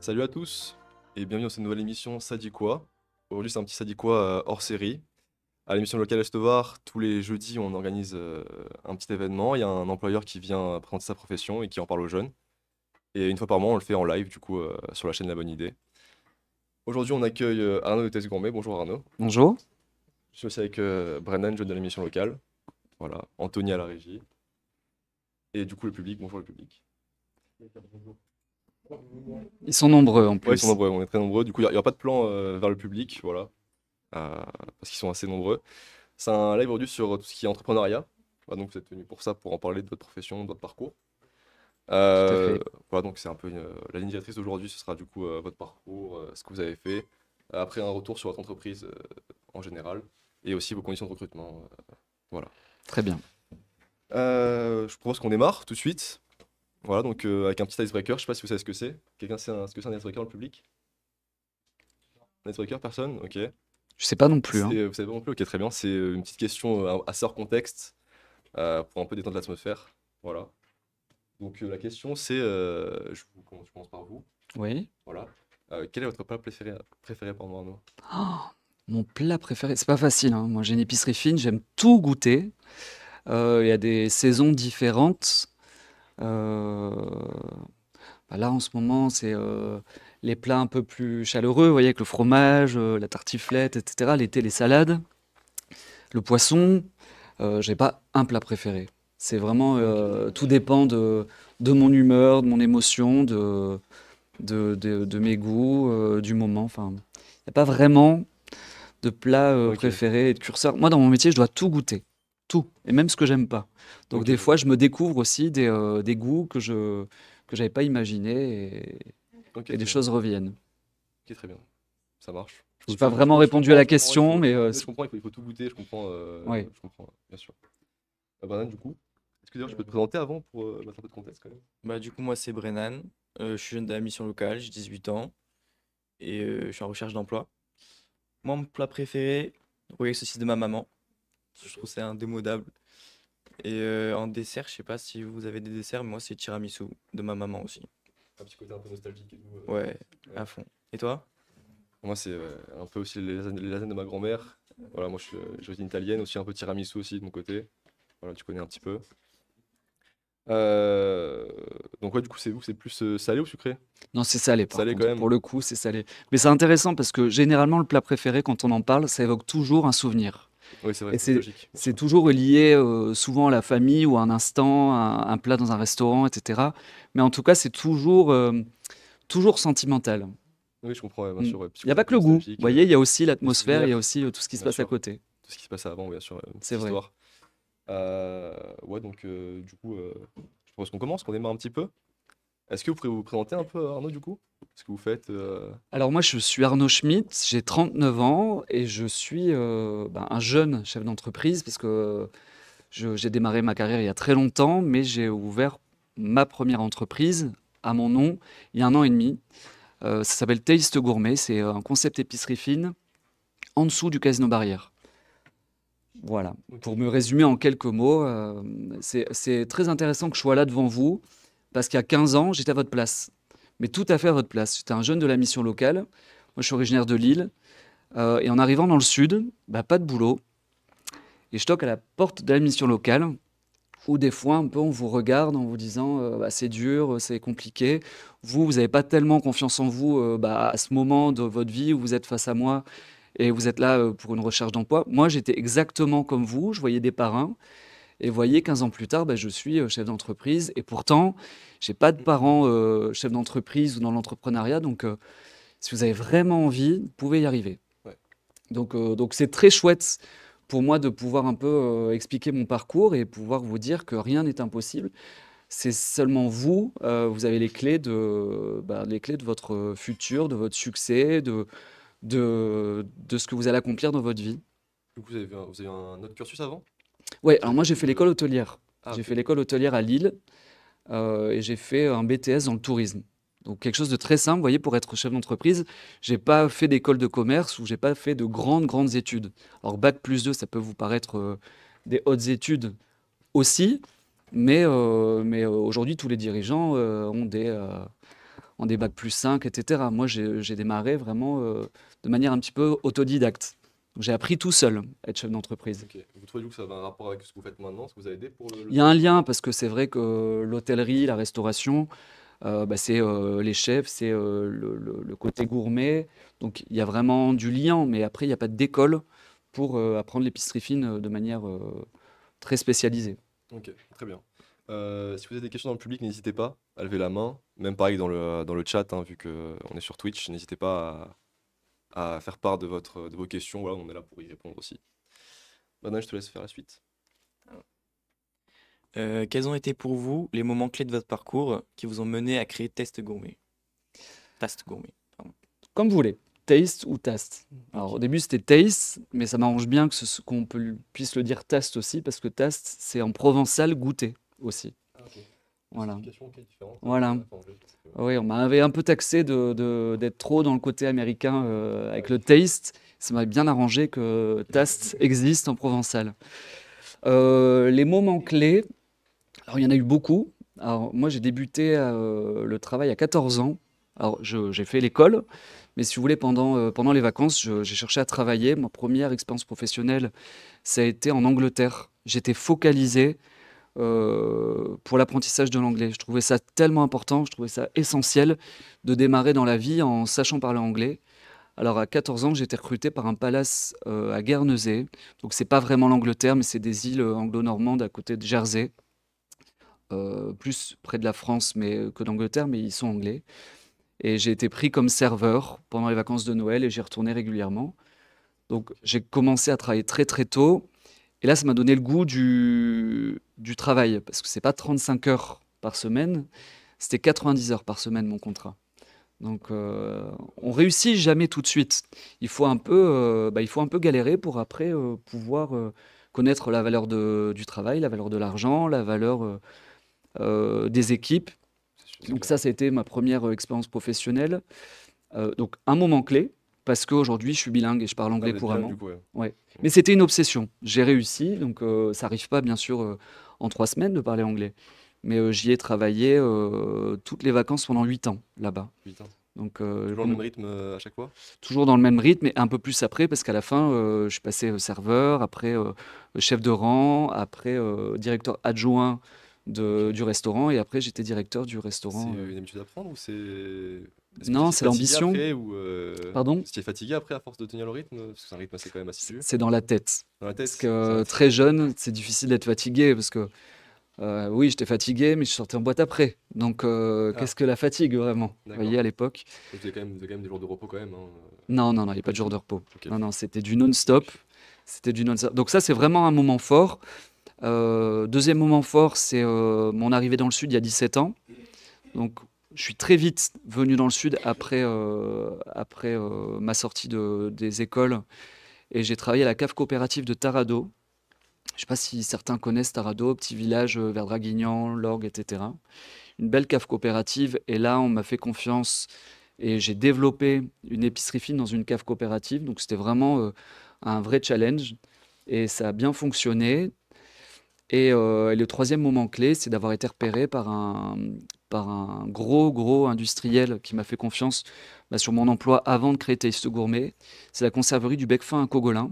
Salut à tous et bienvenue dans cette nouvelle émission Ça dit quoi? Aujourd'hui c'est un petit Ça dit quoi hors série. À l'émission locale Estevar, tous les jeudis on organise un petit événement. Il y a un employeur qui vient présenter sa profession et qui en parle aux jeunes. Et une fois par mois on le fait en live du coup sur la chaîne La Bonne Idée. Aujourd'hui on accueille Arnaud de Test Gourmet. Bonjour Arnaud. Bonjour. Je suis aussi avec Brennan, jeune de l'émission locale. Voilà, Anthony à la régie. Et du coup le public, bonjour le public. Ils sont nombreux en Ouais, ils sont plus. nombreux, on est très nombreux. Du coup, il n'y a pas de plan vers le public, voilà, parce qu'ils sont assez nombreux. C'est un live aujourd'hui sur tout ce qui est entrepreneuriat. Voilà, donc vous êtes venus pour ça, pour en parler de votre profession, de votre parcours. Tout à Euh, fait. voilà, donc c'est un peu la ligne directrice d'aujourd'hui, ce sera du coup votre parcours, ce que vous avez fait. Après, un retour sur votre entreprise en général et aussi vos conditions de recrutement. Voilà. Très bien. Je propose qu'on démarre tout de suite. Voilà, donc avec un petit icebreaker. Je sais pas si vous savez ce que c'est. Quelqu'un sait ce que c'est un icebreaker dans le public? Un icebreaker, personne? Ok. Je sais pas non plus, hein. Vous savez pas non plus? Ok, très bien. C'est une petite question assez hors contexte pour un peu détendre l'atmosphère. Voilà. Donc la question c'est, je commence par vous. Oui. Voilà. Quel est votre plat préféré pour moi, Arnaud? Oh, mon plat préféré, c'est pas facile, hein. Moi, j'ai une épicerie fine, j'aime tout goûter. Il y a des saisons différentes. Euh, là, en ce moment, c'est les plats un peu plus chaleureux, vous voyez, avec le fromage, la tartiflette, etc. L'été, les salades, le poisson. J'ai pas un plat préféré. C'est vraiment, tout dépend de mon humeur, de mon émotion, de mes goûts, du moment. Enfin, il n'y a pas vraiment de plat Ok, préféré et de curseur. Moi, dans mon métier, je dois tout goûter. Tout. Et même ce que j'aime pas. Donc, ok, des je fois, vois. je me découvre aussi des goûts que j'avais pas imaginés Ok, et des très bien. choses reviennent. Ok, très bien. Ça marche. J'ai pas vraiment Je répondu à comprends, la je comprends. question, mais Je comprends, il faut tout goûter. ouais. Je comprends, bien sûr. Banane, du coup. Est-ce que d'ailleurs je peux te présenter avant pour mettre un peu de contexte quand même? Moi c'est Brennan. Je suis jeune de la mission locale, j'ai 18 ans et je suis en recherche d'emploi. Moi, mon plat préféré, rougail saucisse de ma maman. Je trouve que c'est indémodable. Et en dessert, je sais pas si vous avez des desserts, mais moi c'est tiramisu de ma maman aussi. Un petit côté un peu nostalgique et tout. Ouais, Ouais. à fond. Et toi? Moi, c'est un peu aussi les lasagnes de ma grand-mère. Voilà, moi, je suis d'origine italienne, aussi un peu tiramisu aussi de mon côté. Voilà, tu connais un petit peu. Euh, Donc, ouais, du coup, c'est vous, c'est plus salé ou sucré? Non, c'est salé par Salé quand contre. même. Pour le coup, c'est salé. Mais c'est intéressant parce que généralement, le plat préféré, quand on en parle, ça évoque toujours un souvenir. Oui, c'est vrai, Et c'est nostalgique, bien c'est sûr. toujours lié souvent à la famille ou à un instant, un plat dans un restaurant, etc. Mais en tout cas, c'est toujours sentimental. Oui, je comprends, ouais, bien Mm. sûr, ouais, petit Il n'y a côté un pas peu que le goût. Vous nostalgique, voyez, il y a aussi les l'atmosphère, il y a souvenirs, aussi tout ce qui se bien passe à sûr. côté. Tout ce qui se passait avant, bien sûr, une C'est petite vrai. histoire. Ouais, donc, du coup, je propose qu'on commence, qu'on démarre un petit peu. Est-ce que vous pourriez vous présenter un peu, Arnaud, du coup? Ce que vous faites Alors moi, je suis Arnaud Schmitt, j'ai 39 ans et je suis un jeune chef d'entreprise parce que j'ai démarré ma carrière il y a très longtemps, mais j'ai ouvert ma première entreprise à mon nom il y a un an et demi. Ça s'appelle Taste Gourmet, c'est un concept épicerie fine en dessous du Casino Barrière. Voilà, Ok. pour me résumer en quelques mots, c'est très intéressant que je sois là devant vous, parce qu'il y a 15 ans, j'étais à votre place, mais tout à fait à votre place. J'étais un jeune de la mission locale, moi je suis originaire de Lille, et en arrivant dans le sud, pas de boulot, et je toque à la porte de la mission locale, où des fois un peu on vous regarde en vous disant c'est dur, c'est compliqué. Vous n'avez pas tellement confiance en vous à ce moment de votre vie où vous êtes face à moi et vous êtes là pour une recherche d'emploi. Moi j'étais exactement comme vous, je voyais des parrains et vous voyez 15 ans plus tard je suis chef d'entreprise et pourtant j'ai pas de parents chef d'entreprise ou dans l'entrepreneuriat donc si vous avez vraiment envie, vous pouvez y arriver. Ouais. Donc c'est très chouette pour moi de pouvoir un peu expliquer mon parcours et pouvoir vous dire que rien n'est impossible. C'est seulement vous, vous avez les clés de votre futur, de votre succès, de ce que vous allez accomplir dans votre vie. Du coup, vous avez un autre cursus avant? Ouais, Vous alors avez moi fait un j'ai peu fait l'école de... hôtelière. Ah, J'ai ok. fait l'école hôtelière à Lille et j'ai fait un BTS dans le tourisme. Donc quelque chose de très simple, vous voyez, pour être chef d'entreprise, j'ai pas fait d'école de commerce ou j'ai pas fait de grandes études. Alors bac+2, ça peut vous paraître des hautes études aussi, mais aujourd'hui tous les dirigeants en des bac+5, etc. Moi, j'ai démarré vraiment de manière un petit peu autodidacte. Donc, j'ai appris tout seul à être chef d'entreprise. Ok. Vous trouvez que ça a un rapport avec ce que vous faites maintenant, ce que vous a aidé pour le Il y a un lien parce que c'est vrai que l'hôtellerie, la restauration, c'est les chefs, c'est le côté gourmet. Donc il y a vraiment du lien, mais après, il n'y a pas d'école pour apprendre l'épicerie fine de manière très spécialisée. Ok, très bien. Si vous avez des questions dans le public, n'hésitez pas à lever la main. Même pareil dans le chat, hein, vu qu'on est sur Twitch, n'hésitez pas à faire part de vos questions. Voilà, on est là pour y répondre aussi. Maintenant, je te laisse faire la suite. Quels ont été pour vous les moments clés de votre parcours qui vous ont mené à créer Taste Gourmet? Taste Gourmet, pardon. Comme vous voulez, taste ou taste. Alors Ok. au début c'était taste, mais ça m'arrange bien qu'on puisse le dire taste aussi, parce que taste c'est en provençal goûter aussi. Ah, ok. Voilà. Signification qui est différente. Voilà. Enfin, en anglais, parce que- Oui, on m'avait un peu taxé d'être trop dans le côté américain avec le taste. Ça m'avait bien arrangé que taste existe en provençal. Les moments clés, alors il y en a eu beaucoup. Alors moi j'ai débuté le travail à 14 ans. Alors j'ai fait l'école, mais si vous voulez pendant les vacances, j'ai cherché à travailler. Ma première expérience professionnelle, ça a été en Angleterre. J'étais focalisé pour l'apprentissage de l'anglais. Je trouvais ça tellement important, je trouvais ça essentiel de démarrer dans la vie en sachant parler anglais. Alors à 14 ans, j'ai été recruté par un palace à Guernesey. Donc c'est pas vraiment l'Angleterre, mais c'est des îles anglo-normandes à côté de Jersey. Plus près de la France que d'Angleterre, mais ils sont anglais. Et j'ai été pris comme serveur pendant les vacances de Noël et j'y retournais régulièrement. Donc j'ai commencé à travailler très très tôt. Et là, ça m'a donné le goût du travail, parce que c'est pas 35 heures par semaine, c'était 90 heures par semaine mon contrat. Donc on réussit jamais tout de suite. Il faut un peu galérer pour après pouvoir connaître la valeur du travail, la valeur de l'argent, la valeur des équipes. c'est Donc clair. ça a été ma première expérience professionnelle. Donc un moment clé, parce qu'aujourd'hui je suis bilingue et je parle Ah, anglais vous êtes bilingue, couramment. du coup, ouais. Ouais. Mais c'était une obsession. J'ai réussi, donc ça n'arrive pas bien sûr en 3 semaines de parler anglais. Mais j'y ai travaillé toutes les vacances pendant 8 ans là-bas. Putain. Donc Toujours le même rythme à chaque fois? toujours dans le même rythme, et un peu plus après, parce qu'à la fin, je suis passé serveur, après chef de rang, après directeur adjoint Ok. du restaurant, et après j'étais directeur du C'est restaurant. une habitude à prendre ou c'est. Est-ce que vous Non, étiez c'est fatigué l'ambition. après ou Pardon? vous étiez fatigué après à force de tenir le rythme? Parce que c'est un rythme assez quand même assidu. C'est dans la tête. Dans la tête, Parce ça que reste. très jeune, c'est difficile d'être fatigué, parce que oui, j'étais fatigué, mais je sortais en boîte après. Donc Ah, qu'est-ce que la fatigue vraiment? Vous d'accord. voyez, à l'époque? Vous avez quand même des jours de repos quand même, hein. Non, non, non, il n'y a Pas pas de du jour tout? de repos. Ok. Non, non, c'était du non-stop. C'était du non-stop. Donc ça, c'est vraiment un moment fort. Deuxième moment fort, c'est mon arrivée dans le Sud il y a 17 ans. Donc, je suis très vite venu dans le Sud après ma sortie des écoles. Et j'ai travaillé à la cave coopérative de Tarado. Je ne sais pas si certains connaissent Tarado, petit village vers Draguignan, Lorgues, etc. Une belle cave coopérative. Et là, on m'a fait confiance et j'ai développé une épicerie fine dans une cave coopérative. Donc, c'était vraiment un vrai challenge. Et ça a bien fonctionné. Et le troisième moment clé, c'est d'avoir été repéré par un gros industriel qui m'a fait confiance sur mon emploi avant de créer Taste Gourmet. C'est la conserverie du Bec-Fin à Cogolin.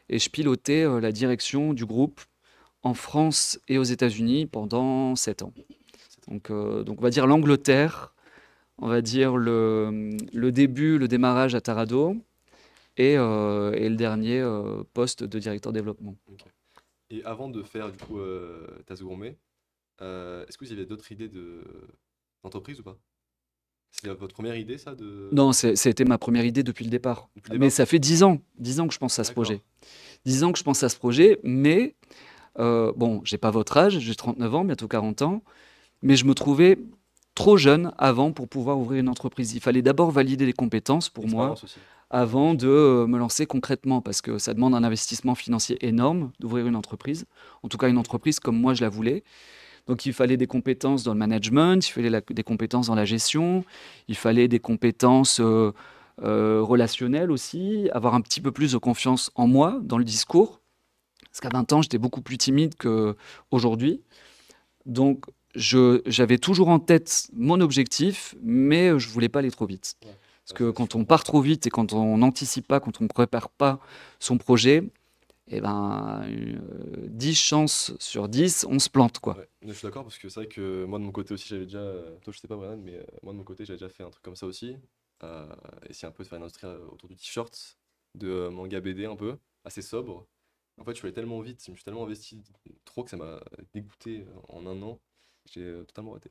Et je pilotais la direction du groupe en France et aux États-Unis pendant 7 ans. Donc on va dire l'Angleterre, on va dire le début, le démarrage à Tarado et le dernier poste de directeur développement. Ok. Et avant de faire du coup Tasse Gourmet, est-ce que vous aviez d'autres idées d'entreprise ou pas? C'était votre première idée ça de. Non, c'était ma première idée depuis le départ. Depuis le Mais départ? ça fait 10 ans, 10 ans que je pense à ce D'accord. projet. 10 ans que je pense à ce projet, mais bon, j'ai pas votre âge, j'ai 39 ans, bientôt 40 ans, mais je me trouvais trop jeune avant pour pouvoir ouvrir une entreprise. Il fallait d'abord valider les compétences pour moi Expérience aussi. avant de me lancer concrètement, parce que ça demande un investissement financier énorme d'ouvrir une entreprise, en tout cas une entreprise comme moi je la voulais. Donc il fallait des compétences dans le management, il fallait des compétences dans la gestion, il fallait des compétences relationnelles aussi, avoir un petit peu plus de confiance en moi, dans le discours. Parce qu'à 20 ans, j'étais beaucoup plus timide qu'aujourd'hui. Donc j'avais toujours en tête mon objectif, mais je voulais pas aller trop vite. Ouais. Parce que quand on part trop vite et quand on n'anticipe pas, quand on ne prépare pas son projet, eh ben, 10 chances sur 10, on se plante, quoi. Ouais, je suis d'accord parce que c'est vrai que moi de mon côté aussi j'avais déjà, toi je sais pas Brian, mais moi de mon côté j'avais déjà fait un truc comme ça aussi, euh, essayer un peu de faire une industrie autour du t-shirt, de manga BD un peu, assez sobre. En fait je suis allé tellement vite, je me suis tellement investi trop que ça m'a dégoûté en un an, j'ai totalement raté.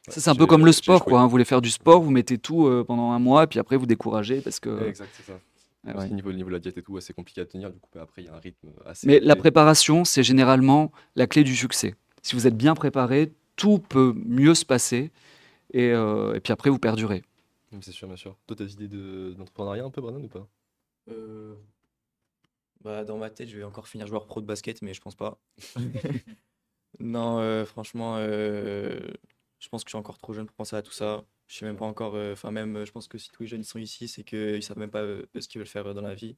Ouais, Ça, c'est un peu comme le j'ai sport, échoué. quoi, hein. Vous voulez faire du sport, vous mettez tout pendant un mois, puis après vous découragez parce que. Exact, c'est ça. Ouais, Aussi ouais. niveau de la diète et tout, assez compliqué à tenir, du coup bah, après il y a un rythme assez Mais la élevé. préparation, c'est généralement la clé du succès. Si vous êtes bien préparé, tout peut mieux se passer et puis après vous perdurez. C'est sûr, bien sûr. Toi t'as des idées d'entrepreneuriat un peu Brian ou pas? Euh, Bah, dans ma tête, je vais encore finir joueur pro de basket, mais je pense pas. Non, franchement, je pense que je suis encore trop jeune pour penser à tout ça. Je sais même pas encore, enfin même, je pense que si tous les jeunes ils sont ici, c'est qu'ils savent même pas ce qu'ils veulent faire dans la vie.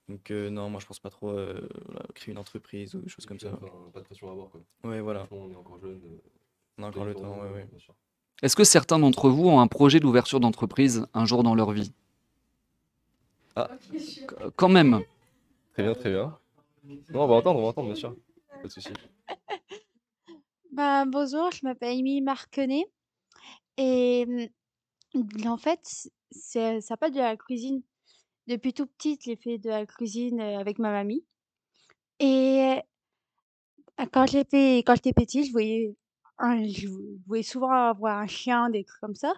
Donc non, moi je pense pas trop voilà, créer une entreprise ou des choses comme ça. Enfin, pas de pression à avoir quoi. Ouais, voilà, Franchement on est encore jeune, on a bien encore le pour temps, nous, ouais, ouais. bien sûr. Est-ce que certains d'entre vous ont un projet d'ouverture d'entreprise un jour dans leur vie? Ah, Quand même. très bien, très bien. Non, on va entendre, bien sûr. Pas de souci. Bah, bonjour, je m'appelle Émilie Marquenet et en fait, ça pas de la cuisine. Depuis tout petite, j'ai fait de la cuisine avec ma mamie. Et quand j'étais petite, je voulais souvent avoir un chien, des trucs comme ça.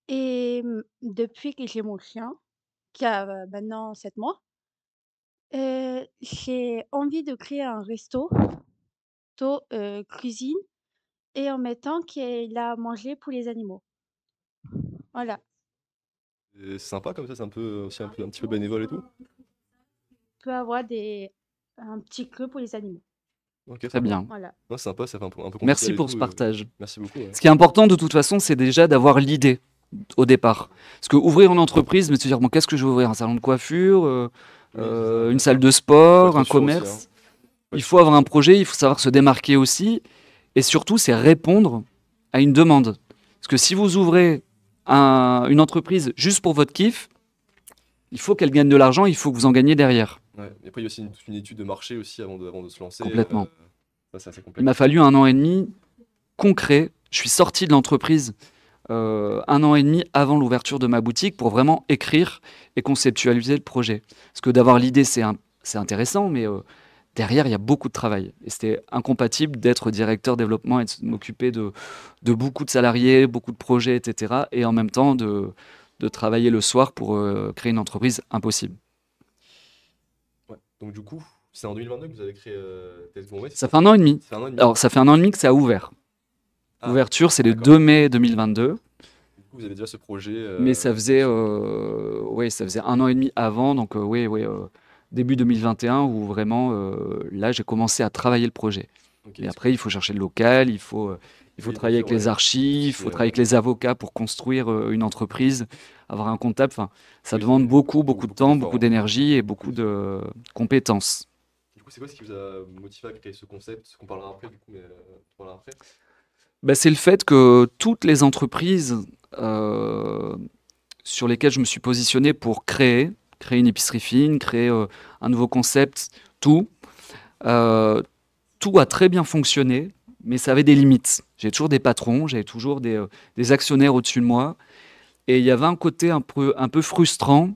Et depuis que j'ai mon chien, qui a maintenant 7 mois, j'ai envie de créer un cuisine et en mettant qu'il a à manger pour les animaux. Voilà. C'est sympa comme ça, c'est un peu aussi un petit peu bénévole et tout. Peut avoir un petit creux pour les animaux. Ok, Très sympa. bien. Voilà. Non, c'est sympa, ça fait un peu Merci convivial et pour tout. ce partage. Merci beaucoup. Ouais. Ce qui est important de toute façon, c'est déjà d'avoir l'idée au départ. Parce que ouvrir une entreprise, mais se dire, bon, qu'est-ce que je vais ouvrir? Un salon de coiffure, Oui, c'est ça. une salle de Faut sport, un être sûr aussi, hein. commerce. Faut Il être faut avoir un projet, il faut savoir se démarquer aussi. Et surtout, c'est répondre à une demande. Parce que si vous ouvrez une entreprise juste pour votre kiff, il faut qu'elle gagne de l'argent, il faut que vous en gagnez derrière. Ouais. Et après, il y a aussi toute une étude de marché aussi avant de se lancer. Complètement. Ça, c'est assez Il complexe. m'a fallu 1 an et demi concret. Je suis sorti de l'entreprise 1 an et demi avant l'ouverture de ma boutique pour vraiment écrire et conceptualiser le projet. Parce que d'avoir l'idée, c'est intéressant, mais derrière, il y a beaucoup de travail. Et c'était incompatible d'être directeur développement et de m'occuper de beaucoup de salariés, beaucoup de projets, etc. Et en même temps, de travailler le soir pour créer une entreprise impossible. Ouais. Donc, du coup, c'est en 2022 que vous avez créé Test Gourmet, c'est Ça ça? fait 1 an et demi. Ça fait un an et demi. Alors, ça fait 1 an et demi que ça a ouvert. Ah, L'ouverture, c'est le d'accord. 2 mai 2022. Du coup, vous avez déjà ce projet. Mais ça faisait 1 an et demi avant, donc oui, début 2021, où vraiment, là, j'ai commencé à travailler le projet. Ok, Et après, il faut chercher le local, il faut oui, bien travailler sûr, avec les ouais. archives, il C'est, faut travailler avec les avocats pour construire une entreprise, avoir un comptable. Enfin, ça demande c'est beaucoup, beaucoup de temps, d'efforts, beaucoup hein. d'énergie et Beaucoup beaucoup d'efforts. de compétences. Du coup, c'est quoi ce qui vous a motivé à créer ce concept? Qu'on parlera après, du coup, mais on parlera après. Bah, c'est le fait que toutes les entreprises euh, sur lesquelles je me suis positionné pour créer une épicerie fine, créer un nouveau concept, tout, euh, tout a très bien fonctionné, mais ça avait des limites. J'ai toujours des patrons, j'avais toujours des actionnaires au-dessus de moi, et il y avait un côté un peu frustrant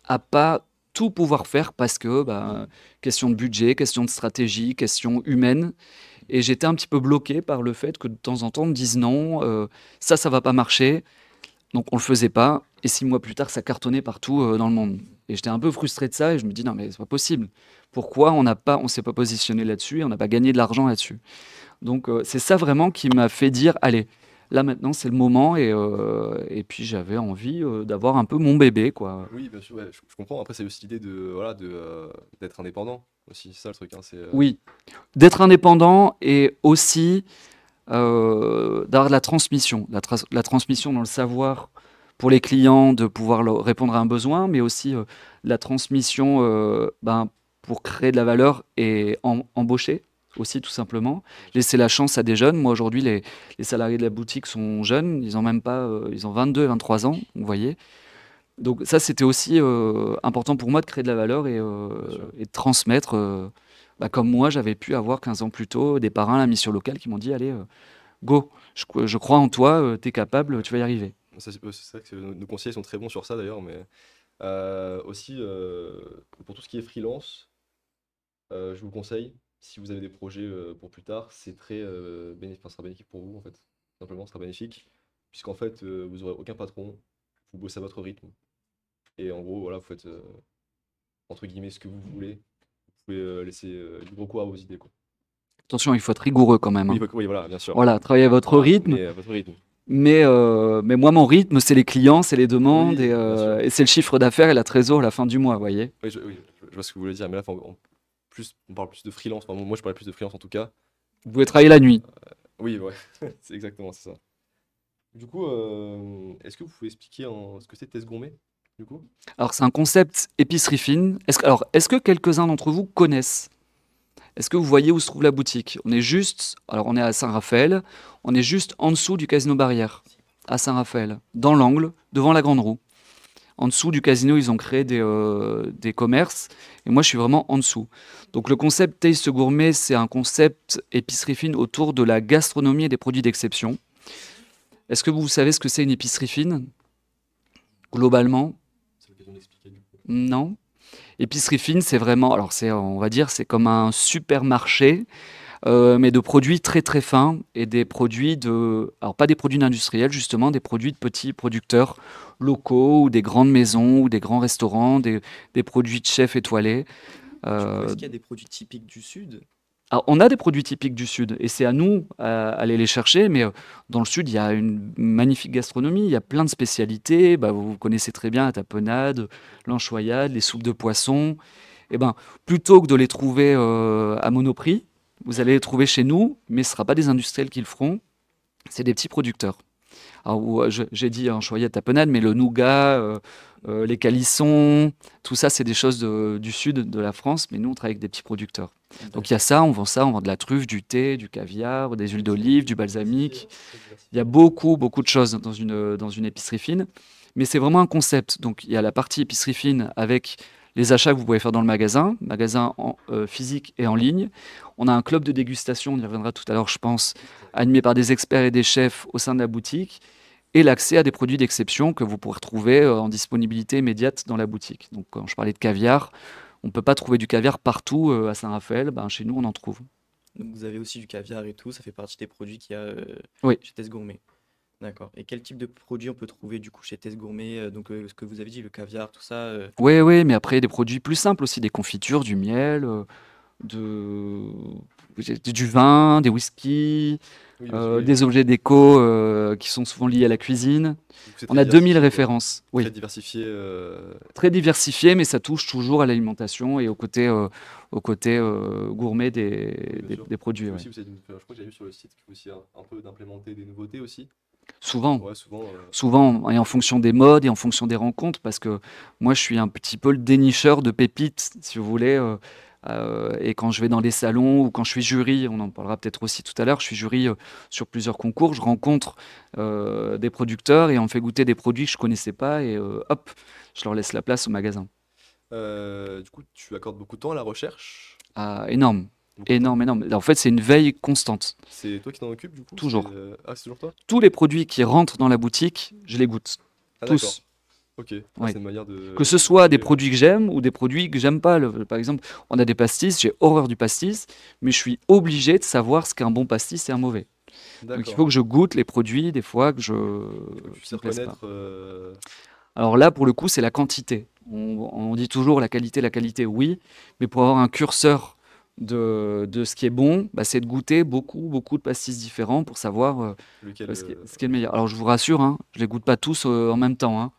à pas tout pouvoir faire parce que, bah, question de budget, question de stratégie, question humaine. Et j'étais un petit peu bloqué par le fait que de temps en temps, on me dise non, ça va pas marcher. Donc on le faisait pas. Et 6 mois plus tard, ça cartonnait partout dans le monde. Et j'étais un peu frustré de ça et je me dis non mais c'est pas possible. Pourquoi on s'est pas positionné là-dessus et on n'a pas gagné de l'argent là-dessus. Donc c'est ça vraiment qui m'a fait dire allez, là maintenant c'est le moment et puis j'avais envie d'avoir un peu mon bébé quoi. Oui, bien sûr, ouais, je comprends. Après, c'est aussi l'idée voilà, d'être indépendant aussi. C'est ça le truc, hein, Oui, d'être indépendant et aussi d'avoir de la transmission, la transmission dans le savoir pour les clients, de pouvoir répondre à un besoin, mais aussi la transmission pour créer de la valeur et embaucher aussi, tout simplement. Laisser la chance à des jeunes. Moi, aujourd'hui, les salariés de la boutique sont jeunes. Ils ont même pas, ils ont 22, 23 ans, vous voyez. Donc ça, c'était aussi important pour moi de créer de la valeur Bien sûr. et de transmettre, comme moi, j'avais pu avoir 15 ans plus tôt des parrains à la mission locale qui m'ont dit, allez, go, je crois en toi, tu es capable, tu vas y arriver. Ça, c'est vrai que nos conseillers sont très bons sur ça d'ailleurs, mais aussi pour tout ce qui est freelance, je vous conseille, si vous avez des projets pour plus tard, c'est très bénéfique, enfin, ce sera bénéfique pour vous en fait. Simplement, ce sera bénéfique, puisqu'en fait, vous n'aurez aucun patron, vous bossez à votre rythme. Et en gros, voilà, vous faites entre guillemets ce que vous voulez. Vous pouvez laisser libre cours à vos idées, quoi. Attention, il faut être rigoureux quand même, Oui, hein. oui, voilà, bien sûr. Voilà, travaillez à votre Voilà, rythme. mais à votre rythme. Mais moi, mon rythme, c'est les clients, c'est les demandes Oui, bien sûr. et c'est le chiffre d'affaires et la trésor à la fin du mois, vous voyez. Oui, je vois ce que vous voulez dire, mais là, on parle plus de freelance. Enfin, moi, je parlais plus de freelance en tout cas. Vous pouvez travailler la nuit. Oui, ouais, c'est exactement c'est ça. Du coup, est-ce que vous pouvez expliquer ce que c'est Test Gourmet, du coup? Alors, c'est un concept épicerie fine. Est-ce que quelques-uns d'entre vous connaissent? Est-ce que vous voyez où se trouve la boutique? On est à Saint-Raphaël, on est juste en dessous du Casino Barrière, à Saint-Raphaël, dans l'angle, devant la Grande Roue. En dessous du casino, ils ont créé des commerces, et moi, je suis vraiment en dessous. Donc, le concept Taste Gourmet, c'est un concept épicerie fine autour de la gastronomie et des produits d'exception. Est-ce que vous savez ce que c'est une épicerie fine? Globalement, C'est l'occasion d'expliquer, du coup. non. Épicerie fine, c'est vraiment, alors on va dire, c'est comme un supermarché, mais de produits très très fins et des produits alors pas des produits industriels justement, des produits de petits producteurs locaux ou des grandes maisons ou des grands restaurants, des produits de chefs étoilés. Du coup, Euh, est-ce qu'il y a des produits typiques du Sud? alors, on a des produits typiques du Sud et c'est à nous à aller les chercher, mais dans le Sud, il y a une magnifique gastronomie, il y a plein de spécialités. Vous connaissez très bien la tapenade, l'anchoyade, les soupes de poisson. Eh ben, plutôt que de les trouver à Monoprix, vous allez les trouver chez nous, mais ce ne sera pas des industriels qui le feront, c'est des petits producteurs. Alors, j'ai dit anchoyade, tapenade, mais le nougat, les calissons, tout ça, c'est des choses du sud de la France, mais nous, on travaille avec des petits producteurs. Donc il y a ça, on vend de la truffe, du thé, du caviar, des huiles d'olive, du balsamique. Il y a beaucoup, beaucoup de choses dans une épicerie fine, mais c'est vraiment un concept. Donc il y a la partie épicerie fine avec les achats que vous pouvez faire dans le magasin physique et en ligne. On a un club de dégustation, on y reviendra tout à l'heure, je pense, animé par des experts et des chefs au sein de la boutique, et l'accès à des produits d'exception que vous pourrez retrouver en disponibilité immédiate dans la boutique. Donc quand je parlais de caviar, on ne peut pas trouver du caviar partout à Saint-Raphaël, chez nous on en trouve. Donc vous avez aussi du caviar et tout, ça fait partie des produits qu'il y a Oui. chez Test Gourmet. D'accord. Et quel type de produits on peut trouver du coup chez Test Gourmet? Donc ce que vous avez dit, le caviar, tout ça. Oui, mais après, des produits plus simples aussi, des confitures, du miel, de... du vin, des whiskies, Oui, oui. des objets déco qui sont souvent liés à la cuisine. Donc, c'est On très a 2000 diversifié, quoi. références. Oui, Très diversifié. très diversifié, mais ça touche toujours à l'alimentation et au côté gourmet Bien sûr. des produits. Puis Ouais. aussi, je crois que j'ai vu sur le site qu'il faut aussi un peu d'implémenter des nouveautés aussi. Souvent. Ouais, souvent. Souvent, et en fonction des modes et en fonction des rencontres, parce que moi, je suis un petit peu le dénicheur de pépites, si vous voulez. Et quand je vais dans les salons ou quand je suis jury, on en parlera peut-être aussi tout à l'heure, je suis jury sur plusieurs concours, je rencontre des producteurs et on me fait goûter des produits que je ne connaissais pas et hop, je leur laisse la place au magasin. Du coup, tu accordes beaucoup de temps à la recherche? Ah, énorme, Beaucoup de temps? énorme, énorme. En fait, c'est une veille constante. C'est toi qui t'en occupes, du coup? Toujours. Ah, c'est toujours toi? Tous les produits qui rentrent dans la boutique, je les goûte. Ah, d'accord. Tous. Ok. Ah, Oui. c'est une manière de. Que ce soit des de- produits que j'aime ou des produits que j'aime pas. Par exemple, on a des pastis, j'ai horreur du pastis, mais je suis obligé de savoir ce qu'est un bon pastis et un mauvais. Donc il D'accord. faut que je goûte les produits des fois Que tu sais qui me plaisent pas. reconnaître. Alors là, pour le coup, c'est la quantité. On dit toujours la qualité, oui, mais pour avoir un curseur de ce qui est bon, c'est de goûter beaucoup, beaucoup de pastis différents pour savoir Lequel. ce qui est le meilleur. Alors je vous rassure, hein, je les goûte pas tous en même temps, hein,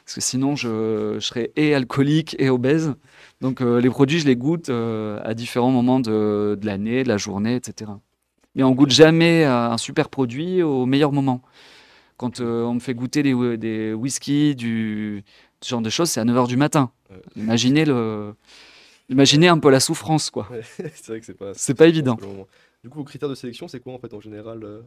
parce que sinon je serais et alcoolique et obèse. Donc les produits, je les goûte à différents moments de l'année, de la journée, etc. Mais on goûte jamais un super produit au meilleur moment. Quand on me fait goûter des whisky, ce genre de choses, c'est à 9 h du matin. Ouais. Imaginez le... Imaginez un peu la souffrance, quoi. Ouais, c'est vrai que c'est C'est pas pas évident évident. pour le moment. Du coup, vos critères de sélection, c'est quoi en fait en général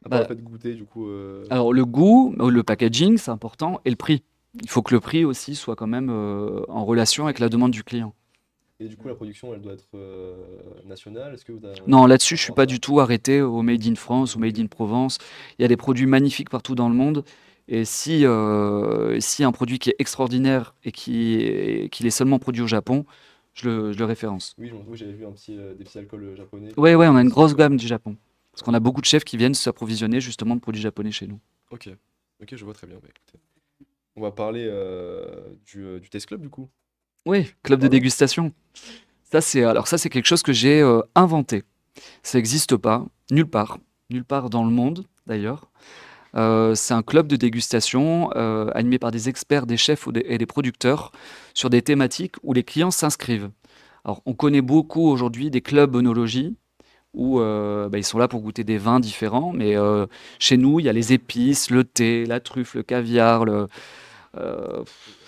à part le Bah, fait de goûter, du coup. alors le goût, le packaging, c'est important, et le prix. Il faut que le prix aussi soit quand même en relation avec la demande du client. Et du coup, la production, elle doit être nationale. Est-ce que vous avez un Non, budget là-dessus, par je suis rapport à pas ça? du tout arrêté au Made in France ou Ok. Made in Provence. Il y a des produits magnifiques partout dans le monde. Et si un produit qui est extraordinaire et qu'il est seulement produit au Japon, je le référence. Oui, oui, j'avais vu des petits alcools japonais Ouais, qui ouais, on a étaient une aussi. grosse gamme du Japon. Parce qu'on a beaucoup de chefs qui viennent s'approvisionner justement de produits japonais chez nous. Ok, ok, je vois très bien. Bah, écoutez. On va parler du Taste Club, du coup. Oui, club de Parlons. dégustation. Ça, c'est quelque chose que j'ai inventé. Ça n'existe pas, nulle part dans le monde d'ailleurs. C'est un club de dégustation animé par des experts, des chefs et des producteurs sur des thématiques où les clients s'inscrivent. Alors, on connaît beaucoup aujourd'hui des clubs œnologie où ils sont là pour goûter des vins différents, mais chez nous, il y a les épices, le thé, la truffe, le caviar.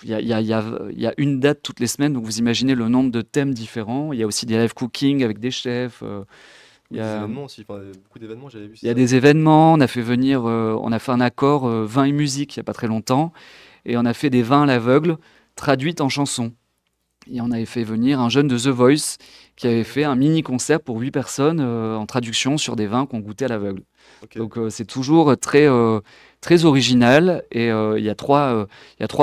Il y a une date toutes les semaines, donc vous imaginez le nombre de thèmes différents. Il y a aussi des live cooking avec des chefs. Il Oui, y des a, événements aussi. Enfin, beaucoup d'événements, j'avais vu, il c'est y a ça? des événements, on a fait un accord vin et musique il n'y a pas très longtemps, et on a fait des vins à l'aveugle traduites en chansons. Et on avait fait venir un jeune de The Voice qui avait fait un mini concert pour 8 personnes en traduction sur des vins qu'on goûtait à l'aveugle. Ok, Donc c'est toujours très original et il y a trois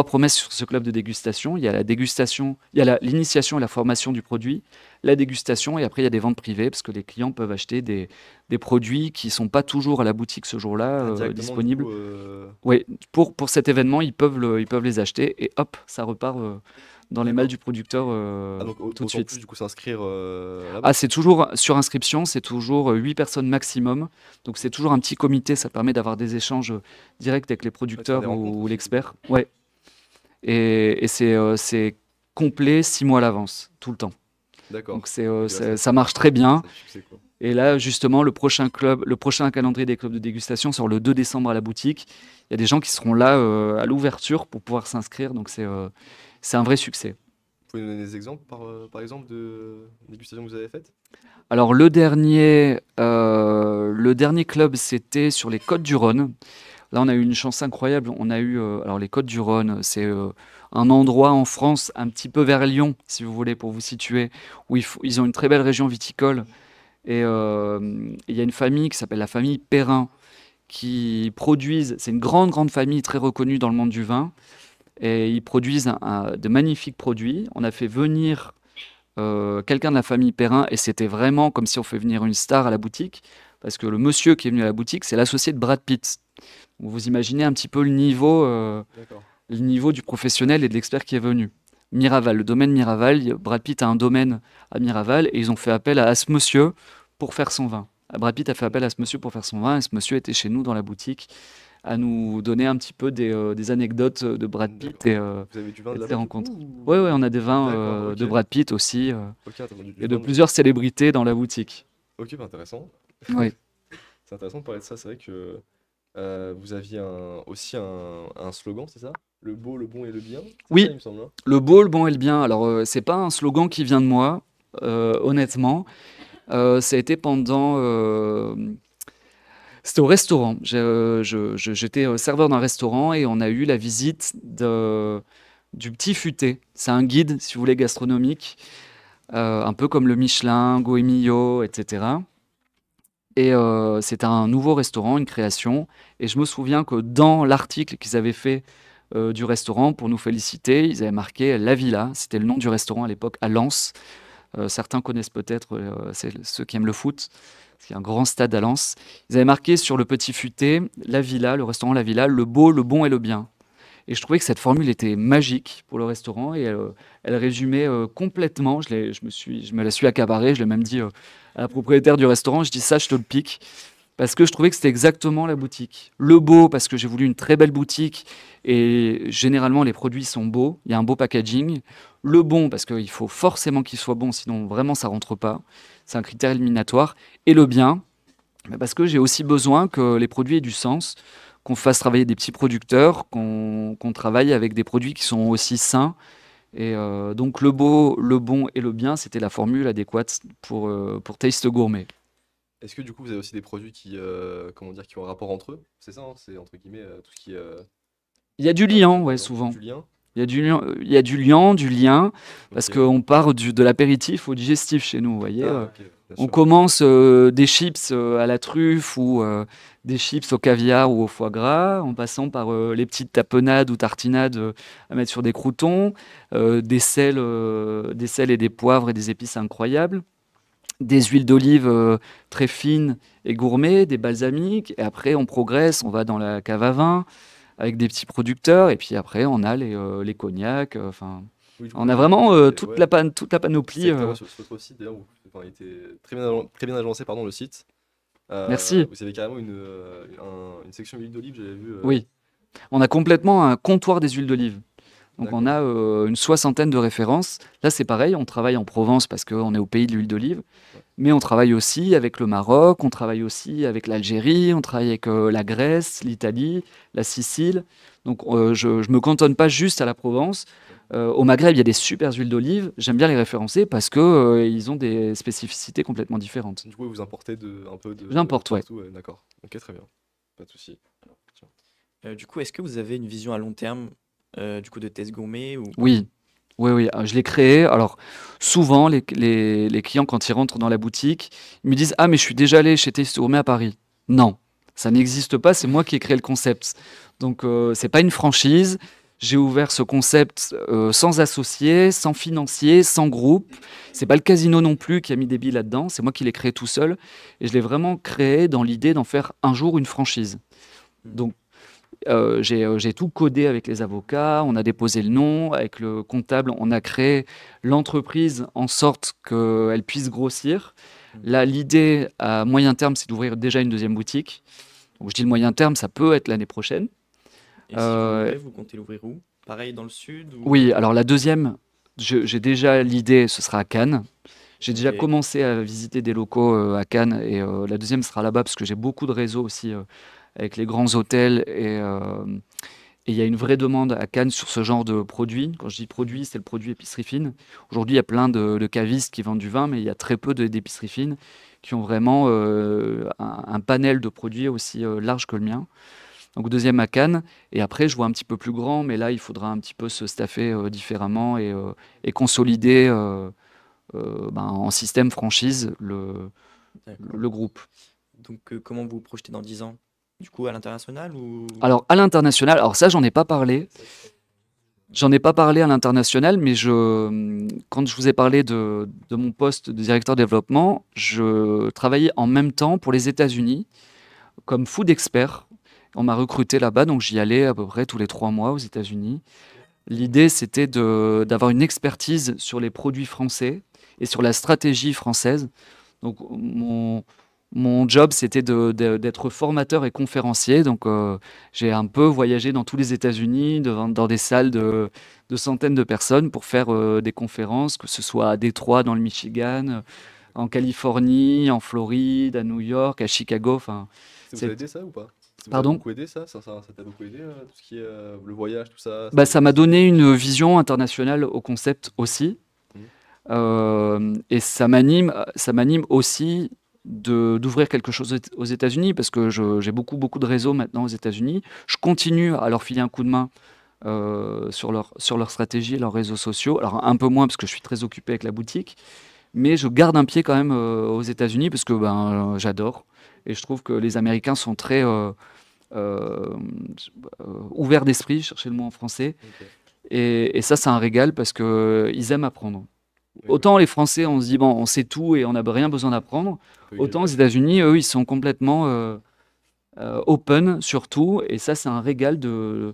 promesses sur ce club de dégustation. Il y a la dégustation, il y a l'initiation et la formation du produit, la dégustation et après il y a des ventes privées parce que les clients peuvent acheter des produits qui ne sont pas toujours à la boutique ce jour-là ah, directement, du disponibles. coup. Oui, pour cet événement, ils peuvent les acheter et hop, ça repart dans les malles D'accord. du producteur Ah, donc tout de autant plus, suite. du coup, s'inscrire Ah, là-bas. c'est toujours sur inscription, c'est toujours 8 personnes maximum. Donc c'est toujours un petit comité, ça permet d'avoir des échanges directs avec les Ouais, de faire des producteurs rencontres ou aussi, du coup. l'expert. Ouais. Et c'est complet 6 mois à l'avance, tout le temps. Donc D'accord. Ok, là, ça marche très bien. ça a du succès, quoi. Et là, justement, le prochain calendrier des clubs de dégustation sort le 2 décembre à la boutique. Il y a des gens qui seront là à l'ouverture pour pouvoir s'inscrire. Donc c'est un vrai succès. Vous pouvez nous donner des exemples, par exemple, de dégustations que vous avez faites? Alors le dernier club, c'était sur les Côtes du Rhône. Là, on a eu une chance incroyable. On a eu alors les Côtes du Rhône, c'est un endroit en France, un petit peu vers Lyon, si vous voulez, pour vous situer, où ils ont une très belle région viticole. Et il y a une famille qui s'appelle la famille Perrin, qui produisent. C'est une grande famille très reconnue dans le monde du vin, et ils produisent de magnifiques produits. On a fait venir quelqu'un de la famille Perrin et c'était vraiment comme si on fait venir une star à la boutique parce que le monsieur qui est venu à la boutique, c'est l'associé de Brad Pitt. Donc, vous imaginez un petit peu D'accord. le niveau du professionnel et de l'expert qui est venu. Miraval, le domaine Miraval, Brad Pitt a un domaine à Miraval et ils ont fait appel à ce monsieur pour faire son vin. Brad Pitt a fait appel à ce monsieur pour faire son vin et ce monsieur était chez nous dans la boutique à nous donner un petit peu des anecdotes de Brad Pitt D'accord. Vous avez du vin et de de ses là-bas, du coup? rencontres. Oui, ouais, on a des vins D'accord, ok. de Brad Pitt aussi Ok, attends, du et de vin. plusieurs célébrités dans la boutique. Ok, bah, intéressant. Oui. C'est intéressant de parler de ça. C'est vrai que vous aviez aussi un slogan, c'est ça? Le beau, le bon et le bien. C'est ça, Oui, il me semble, hein? le beau, le bon et le bien. Alors, c'est pas un slogan qui vient de moi, honnêtement. Ça a été pendant. C'était au restaurant. J'étais serveur d'un restaurant et on a eu la visite du Petit Futé. C'est un guide, si vous voulez, gastronomique, un peu comme le Michelin, Goemio, etc. Et c'était un nouveau restaurant, une création. Et je me souviens que dans l'article qu'ils avaient fait du restaurant pour nous féliciter, ils avaient marqué La Villa. C'était le nom du restaurant à l'époque, à Lens. Certains connaissent peut-être, c'est ceux qui aiment le foot, parce qu'il y a un grand stade à Lens. Ils avaient marqué sur le Petit Futé, La Villa, le restaurant La Villa, le beau, le bon et le bien. Et je trouvais que cette formule était magique pour le restaurant et elle résumait complètement. Je me la suis accaparée. Je l'ai même dit à la propriétaire du restaurant. Je dis ça, je te le pique. Parce que je trouvais que c'était exactement la boutique. Le beau, parce que j'ai voulu une très belle boutique et généralement les produits sont beaux. Il y a un beau packaging. Le bon, parce qu'il faut forcément qu'il soit bon, sinon vraiment ça rentre pas. C'est un critère éliminatoire. Et le bien, parce que j'ai aussi besoin que les produits aient du sens, qu'on fasse travailler des petits producteurs, qu'on travaille avec des produits qui sont aussi sains Et donc le beau, le bon et le bien, c'était la formule adéquate pour Taste Gourmet. Est-ce que du coup vous avez aussi des produits qui, comment dire, qui ont un rapport entre eux? C'est ça, hein, c'est entre guillemets tout ce qui est Il y a du produits liant, ouais, dedans. souvent. Du lien? Il y a du liant, il y a du liant, du lien, parce Ok. qu'on part de l'apéritif au digestif chez nous, vous voyez. Ah, ok, bien On sûr. commence des chips à la truffe ou des chips au caviar ou au foie gras, en passant par les petites tapenades ou tartinades à mettre sur des croûtons, des sels et des poivres et des épices incroyables, des huiles d'olive très fines et gourmets, des balsamiques, et après on progresse, on va dans la cave à vin avec des petits producteurs, et puis après on a les cognacs, enfin... Oui, du coup, on a j'ai vraiment vu, toute ouais, toute la panoplie. secteur sur votre site d'ailleurs, enfin, il était très bien agencé, pardon, le site. Merci. Vous avez carrément une section huile d'olive, j'avais vu. Oui, on a complètement un comptoir des huiles d'olive. Donc on D'accord. a une soixantaine de références. Là c'est pareil, on travaille en Provence parce qu'on est au pays de l'huile d'olive. Ouais. Mais on travaille aussi avec le Maroc, on travaille aussi avec l'Algérie, on travaille avec la Grèce, l'Italie, la Sicile. Donc je ne me cantonne pas juste à la Provence. Au Maghreb, il y a des super huiles d'olive. J'aime bien les référencer parce que ils ont des spécificités complètement différentes. Du coup, vous importez un peu de J'importe, ouais. partout, ouais, d'accord. Ok, très bien. Pas de souci. Tiens. Du coup, est-ce que vous avez une vision à long terme du coup de Taste Gourmet ou pas? Oui, oui, oui. Je l'ai créé. Alors, souvent, les clients, quand ils rentrent dans la boutique, ils me disent: Ah, mais je suis déjà allé chez Taste Gourmet à Paris. Non, ça n'existe pas. C'est moi qui ai créé le concept. Donc, c'est pas une franchise. J'ai ouvert ce concept sans associé, sans financier, sans groupe. C'est pas le casino non plus qui a mis des billes là-dedans. C'est moi qui l'ai créé tout seul. Et je l'ai vraiment créé dans l'idée d'en faire un jour une franchise. Donc, j'ai tout codé avec les avocats, on a déposé le nom, avec le comptable, on a créé l'entreprise en sorte qu'elle puisse grossir. Là, l'idée à moyen terme, c'est d'ouvrir déjà une deuxième boutique. Donc, je dis le moyen terme, ça peut être l'année prochaine. Et si vous Euh, l'ouvrez, vous comptez l'ouvrir où? Pareil dans le sud ou... oui, alors la deuxième, j'ai déjà l'idée, ce sera à Cannes. J'ai déjà Ok. commencé à visiter des locaux à Cannes et la deuxième sera là-bas parce que j'ai beaucoup de réseaux aussi avec les grands hôtels et il y a une vraie demande à Cannes sur ce genre de produit. Quand je dis produit, c'est le produit épicerie fine. Aujourd'hui, il y a plein de cavistes qui vendent du vin, mais il y a très peu d'épiceries fines qui ont vraiment un panel de produits aussi large que le mien. Donc deuxième à Cannes. Et après, je vois un petit peu plus grand, mais là, il faudra un petit peu se staffer différemment et consolider en système franchise D'accord. le groupe. Donc, comment vous vous projetez dans 10 ans? Du coup, à l'international ou... Alors à l'international, alors ça, j'en ai pas parlé. J'en ai pas parlé à l'international, mais quand je vous ai parlé de mon poste de directeur développement, je travaillais en même temps pour les États-Unis comme food expert. On m'a recruté là-bas, donc j'y allais à peu près tous les 3 mois aux États-Unis. L'idée, c'était d'avoir une expertise sur les produits français et sur la stratégie française. Donc mon job, c'était d'être formateur et conférencier. Donc j'ai un peu voyagé dans tous les États-Unis, dans des salles de centaines de personnes pour faire des conférences, que ce soit à Détroit, dans le Michigan, en Californie, en Floride, à New York, à Chicago. Enfin, Ça vous a c'est... aidé ça ou pas? Ça vous a Pardon? beaucoup aidé ça? Ça t'a beaucoup aidé tout ce qui est le voyage, tout ça? Bah, ça m'a donné une vision internationale au concept aussi. Mhm. Et ça m'anime aussi d'ouvrir quelque chose aux États-Unis parce que j'ai beaucoup de réseaux maintenant aux États-Unis. Je continue à leur filer un coup de main sur leur stratégie et leurs réseaux sociaux. Alors un peu moins parce que je suis très occupé avec la boutique, mais je garde un pied quand même aux États-Unis parce que j'adore. Et je trouve que les Américains sont très euh, ouverts d'esprit, chercher le mot en français. Ok. Et ça, c'est un régal parce qu'ils aiment apprendre. D'accord. Autant les Français, on se dit, bon, on sait tout et on n'a rien besoin d'apprendre. Un peu Autant aux gris. États-Unis, eux, ils sont complètement open sur tout. Et ça, c'est un régal de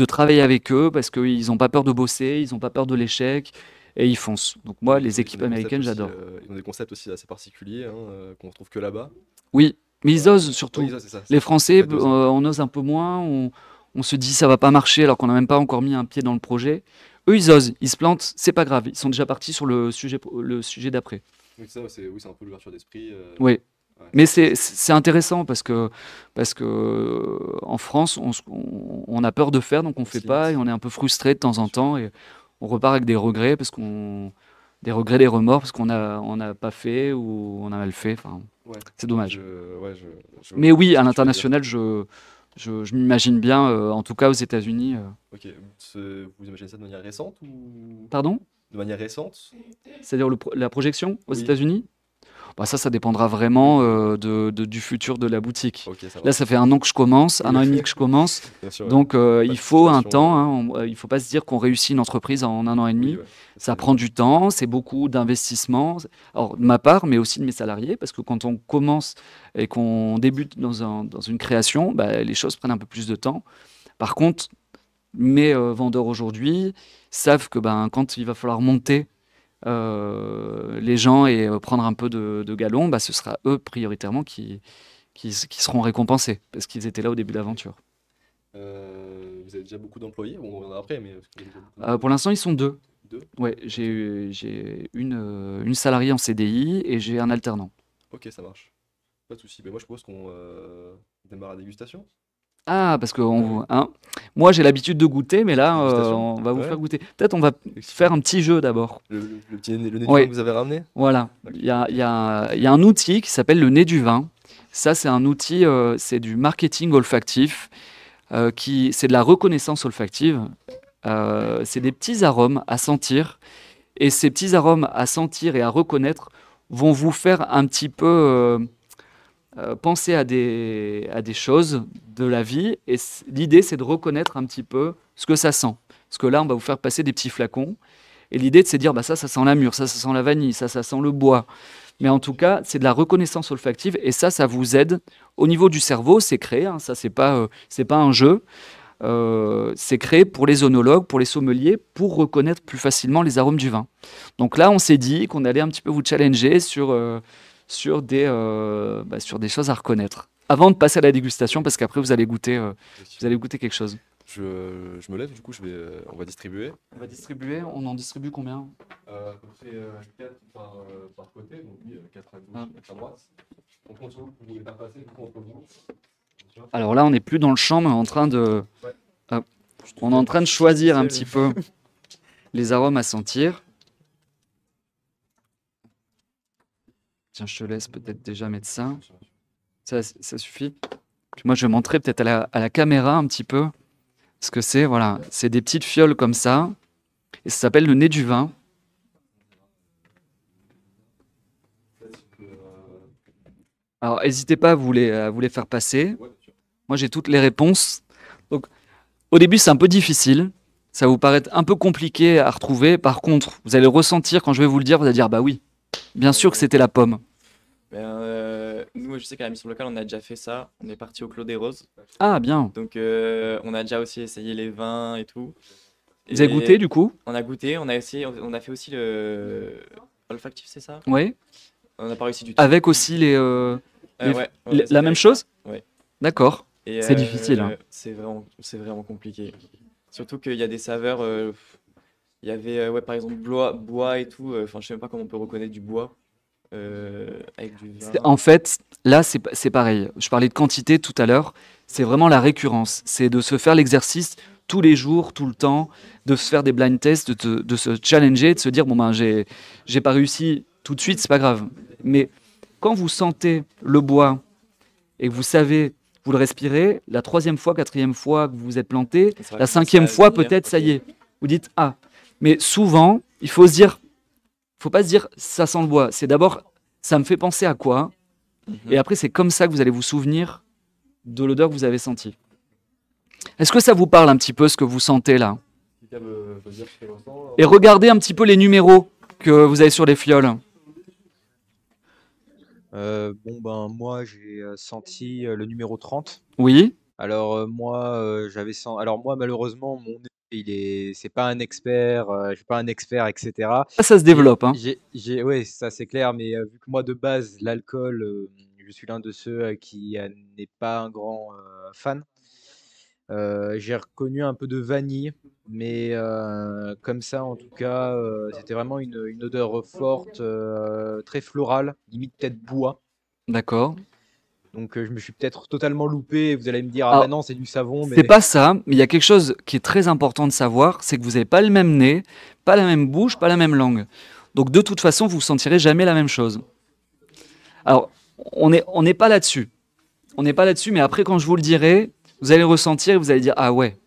travailler avec eux parce qu'ils n'ont pas peur de bosser, ils n'ont pas peur de l'échec et ils foncent. Donc moi, les équipes américaines, j'adore. Ils ont des concepts aussi assez particuliers hein, qu'on retrouve que là-bas. Oui, mais ils osent Oui, surtout. ça, c'est ça. Les Français, Le fait d'oser. on ose un peu moins, on se dit ça va pas marcher alors qu'on n'a même pas encore mis un pied dans le projet. Eux, ils osent, ils se plantent, c'est pas grave. Ils sont déjà partis sur le sujet d'après. Oui, c'est ça, oui, c'est un peu l'ouverture d'esprit. Oui. Ouais. Mais c'est intéressant parce que en France, on a peur de faire, donc on On ne se fait pas et limite, on est un peu frustré de temps bien en sûr. temps et on repart avec des regrets des regrets, des remords parce on n'a pas fait ou on a mal fait. Enfin, Ouais, c'est dommage. ouais, je Mais vois oui, ce à que tu veux dire. l'international, je m'imagine bien, en tout cas aux États-Unis. Ok, vous imaginez ça de manière récente ou Pardon? de manière récente? C'est-à-dire la projection aux Oui, États-Unis? Bah ça dépendra vraiment du futur de la boutique. ok, ça Là, ça marche. fait un an que je commence, un Oui, an et demi que je commence. bien sûr, ouais. Donc, Pas il de faut un frustration. temps, hein. Il ne faut pas se dire qu'on réussit une entreprise en un an et Oui, demi. ouais, Ça c'est prend du temps, c'est beaucoup d'investissement. Alors, de ma part, mais aussi de mes salariés, parce que quand on commence et qu'on débute dans une création, bah, les choses prennent un peu plus de temps. Par contre, mes vendeurs aujourd'hui savent que ben, quand il va falloir monter les gens et prendre un peu de galon, bah, ce sera eux prioritairement qui seront récompensés parce qu'ils étaient là au début de l'aventure. Vous avez déjà beaucoup d'employés? Bon, on en a après, mais est-ce que vous avez déjà beaucoup Pour d'employés? l'instant, ils sont deux. Deux? Ouais, Ok, j'ai une salariée en CDI et j'ai un alternant. ok, ça marche. Pas de souci. Mais moi, je propose qu'on démarre la dégustation. Ah, parce que Ouais. hein, moi j'ai l'habitude de goûter, mais là Dégustation? on va vous faire Ouais, goûter. Peut-être on va faire effectivement. un petit jeu d'abord. Le nez du vin que Oui, vous avez ramené? voilà. Ok. Il y a un outil qui s'appelle le nez du vin. Ça, c'est un outil, c'est du marketing olfactif, c'est de la reconnaissance olfactive. C'est des petits arômes à sentir. Et ces petits arômes à sentir et à reconnaître vont vous faire un petit peu penser à des choses de la vie. Et l'idée, c'est de reconnaître un petit peu ce que ça sent. Parce que là, on va vous faire passer des petits flacons. Et l'idée, c'est de dire, bah, ça sent la mûre, ça sent la vanille, ça sent le bois. Mais en tout cas, c'est de la reconnaissance olfactive. Et ça vous aide. Au niveau du cerveau, c'est créé. Hein, ça, c'est pas un jeu. C'est créé pour les œnologues, pour les sommeliers, pour reconnaître plus facilement les arômes du vin. Donc là, on s'est dit qu'on allait un petit peu vous challenger sur des choses à reconnaître. Avant de passer à la dégustation, parce qu'après, vous allez Effectivement. goûter quelque chose. Je me lève, du coup, on va distribuer. On va distribuer, on en distribue combien? À peu près 4 par côté, donc oui, 4 à gauche, Ah. 4 à droite. On compte sur vous, vous voulez pas passer, du coup, entre vous. Bien sûr. Alors là, on n'est plus dans le champ, mais Ouais. hop, Je on est en deviens train de tout choisir un seul. petit peu les arômes à sentir. Tiens, je te laisse peut-être déjà mettre ça. Ça suffit. Puis moi, je vais montrer peut-être à la caméra un petit peu ce que c'est. Voilà, c'est des petites fioles comme ça. Et ça s'appelle le nez du vin. Alors, n'hésitez pas à vous les faire passer. Ouais, bien sûr. Moi, j'ai toutes les réponses. Donc, au début, c'est un peu difficile. Ça va vous paraître un peu compliqué à retrouver. Par contre, vous allez le ressentir quand je vais vous le dire. Vous allez dire, bah oui, bien sûr que c'était la pomme. Nous, je sais qu'à la mission locale, on a déjà fait ça. On est parti au Clos des Roses. Ah, bien. Donc, on a déjà aussi essayé les vins et tout. Vous avez goûté, du coup? On a goûté, on a fait aussi le olfactif, c'est ça? Oui. On n'a pas réussi du tout. Avec aussi Ouais, on les a la fait même avec chose? ça. Ouais. D'accord. Et C'est difficile, hein. c'est vraiment compliqué. Surtout qu'il y a des saveurs. Il y avait, ouais, par exemple, bois et tout. Enfin, je sais même pas comment on peut reconnaître du bois avec du vin. En fait, là, c'est pareil. Je parlais de quantité tout à l'heure. C'est vraiment la récurrence. C'est de se faire l'exercice tous les jours, tout le temps, de se faire des blind tests, de se challenger, de se dire, bon, ben, j'ai pas réussi tout de suite, c'est pas grave. Mais quand vous sentez le bois et que vous savez, vous le respirez, la troisième fois, quatrième fois que vous vous êtes planté, Ça va la commencer cinquième à fois, venir, peut-être, ça ok. y est. Vous dites, ah. Mais souvent, il faut se dire, faut pas se dire, ça sent le bois. C'est d'abord, ça me fait penser à quoi? Mhm. Et après, c'est comme ça que vous allez vous souvenir de l'odeur que vous avez sentie. Est-ce que ça vous parle un petit peu ce que vous sentez là? Quelqu'un veut dire ce qu'il ressent? Et regardez un petit peu les numéros que vous avez sur les fioles. Bon, ben, moi, j'ai senti le numéro 30. Oui, Alors, moi, alors moi, malheureusement, mon nez, c'est pas un expert, je suis pas un expert, et cetera. ça se développe, hein. Ouais, ça, c'est clair, mais vu que moi, de base, l'alcool, je suis l'un de ceux, qui, n'est pas un grand, fan. J'ai reconnu un peu de vanille, mais comme ça, en tout cas, c'était vraiment une odeur forte, très florale, limite peut-être bois. D'accord. Donc je me suis peut-être totalement loupé et vous allez me dire: «Ah Alors, bah non, c'est du savon», c'est mais pas ça, mais il y a quelque chose qui est très important de savoir, c'est que vous n'avez pas le même nez, pas la même bouche, pas la même langue. Donc de toute façon, vous sentirez jamais la même chose. Alors, on n'est pas là-dessus. On n'est pas là-dessus, mais après, quand je vous le dirai, vous allez le ressentir et vous allez dire, ah ouais,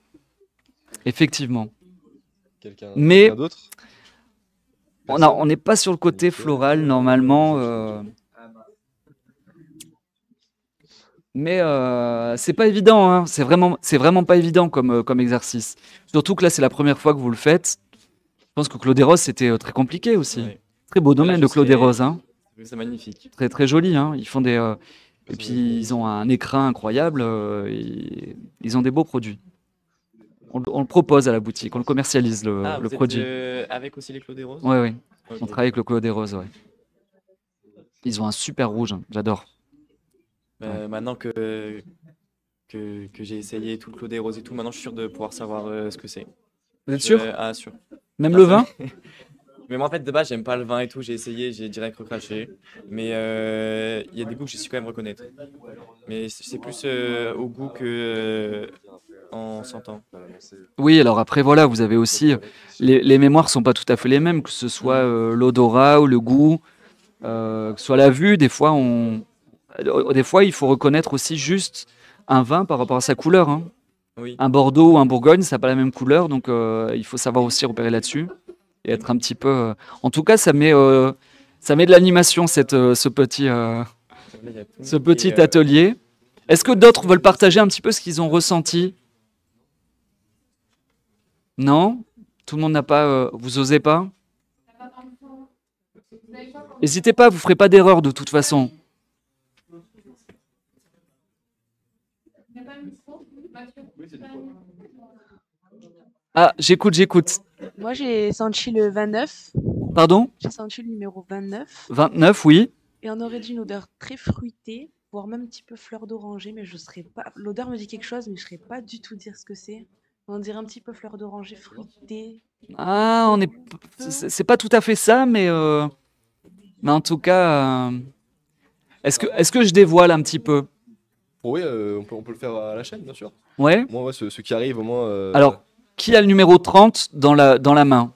effectivement. Mais Quelqu'un d'autre? on Personne? n'est pas sur le côté Nickel. floral, normalement. Mais c'est pas évident, hein. C'est vraiment pas évident comme exercice. Surtout que là, c'est la première fois que vous le faites. Je pense que Claude et Rose, c'était très compliqué aussi. Ouais. Très beau Là, domaine, je le Claude et sais- Rose. Hein. C'est magnifique. Très, très joli. Hein. Ils font des. Et Personne puis, n'est ils ont un écrin incroyable. Ils ont des beaux produits. On le propose à la boutique. On le commercialise, le Vous êtes produit. avec aussi les Claude et Rose? Oui, oui. Ok. On travaille avec le Claude et Rose, ouais. Ils ont un super rouge. J'adore. Maintenant que j'ai essayé tout le Claude et Rose et tout, maintenant je suis sûr de pouvoir savoir ce que c'est. Vous êtes sûr? Ah, sûr. Même Non, le ça- vin? Mais moi, en fait, de base, j'aime pas le vin et tout. J'ai essayé, j'ai direct recraché. Mais il y a des goûts que j'ai su quand même reconnaître. Mais c'est plus au goût que en sentant. Oui, alors après, voilà, vous avez aussi. Les mémoires sont pas tout à fait les mêmes, que ce soit l'odorat ou le goût, que ce soit la vue. Des fois, il faut reconnaître aussi juste un vin par rapport à sa couleur. Hein. Oui. Un Bordeaux ou un Bourgogne, ça n'a pas la même couleur, donc il faut savoir aussi repérer là-dessus et être un petit peu. En tout cas, ça met de l'animation, ce petit atelier. Est-ce que d'autres veulent partager un petit peu ce qu'ils ont ressenti? Non? Tout le monde n'a pas. Vous osez pas? N'hésitez pas, vous ferez pas d'erreur de toute façon. Ah, j'écoute. Moi, j'ai senti le 29. Pardon? J'ai senti le numéro 29. 29, oui. Et on aurait dit une odeur très fruitée, voire même un petit peu fleur d'oranger, mais je serais pas. L'odeur me dit quelque chose, mais je ne saurais pas du tout dire ce que c'est. On dirait un petit peu fleur d'oranger fruitée. Ah, c'est pas tout à fait ça, mais en tout cas, est-ce que je dévoile un petit peu? Oui, on peut le faire à la chaîne, bien sûr. Ouais. Moi, ouais, ceux qui arrivent, au moins. Alors, qui a le numéro 30 dans la main?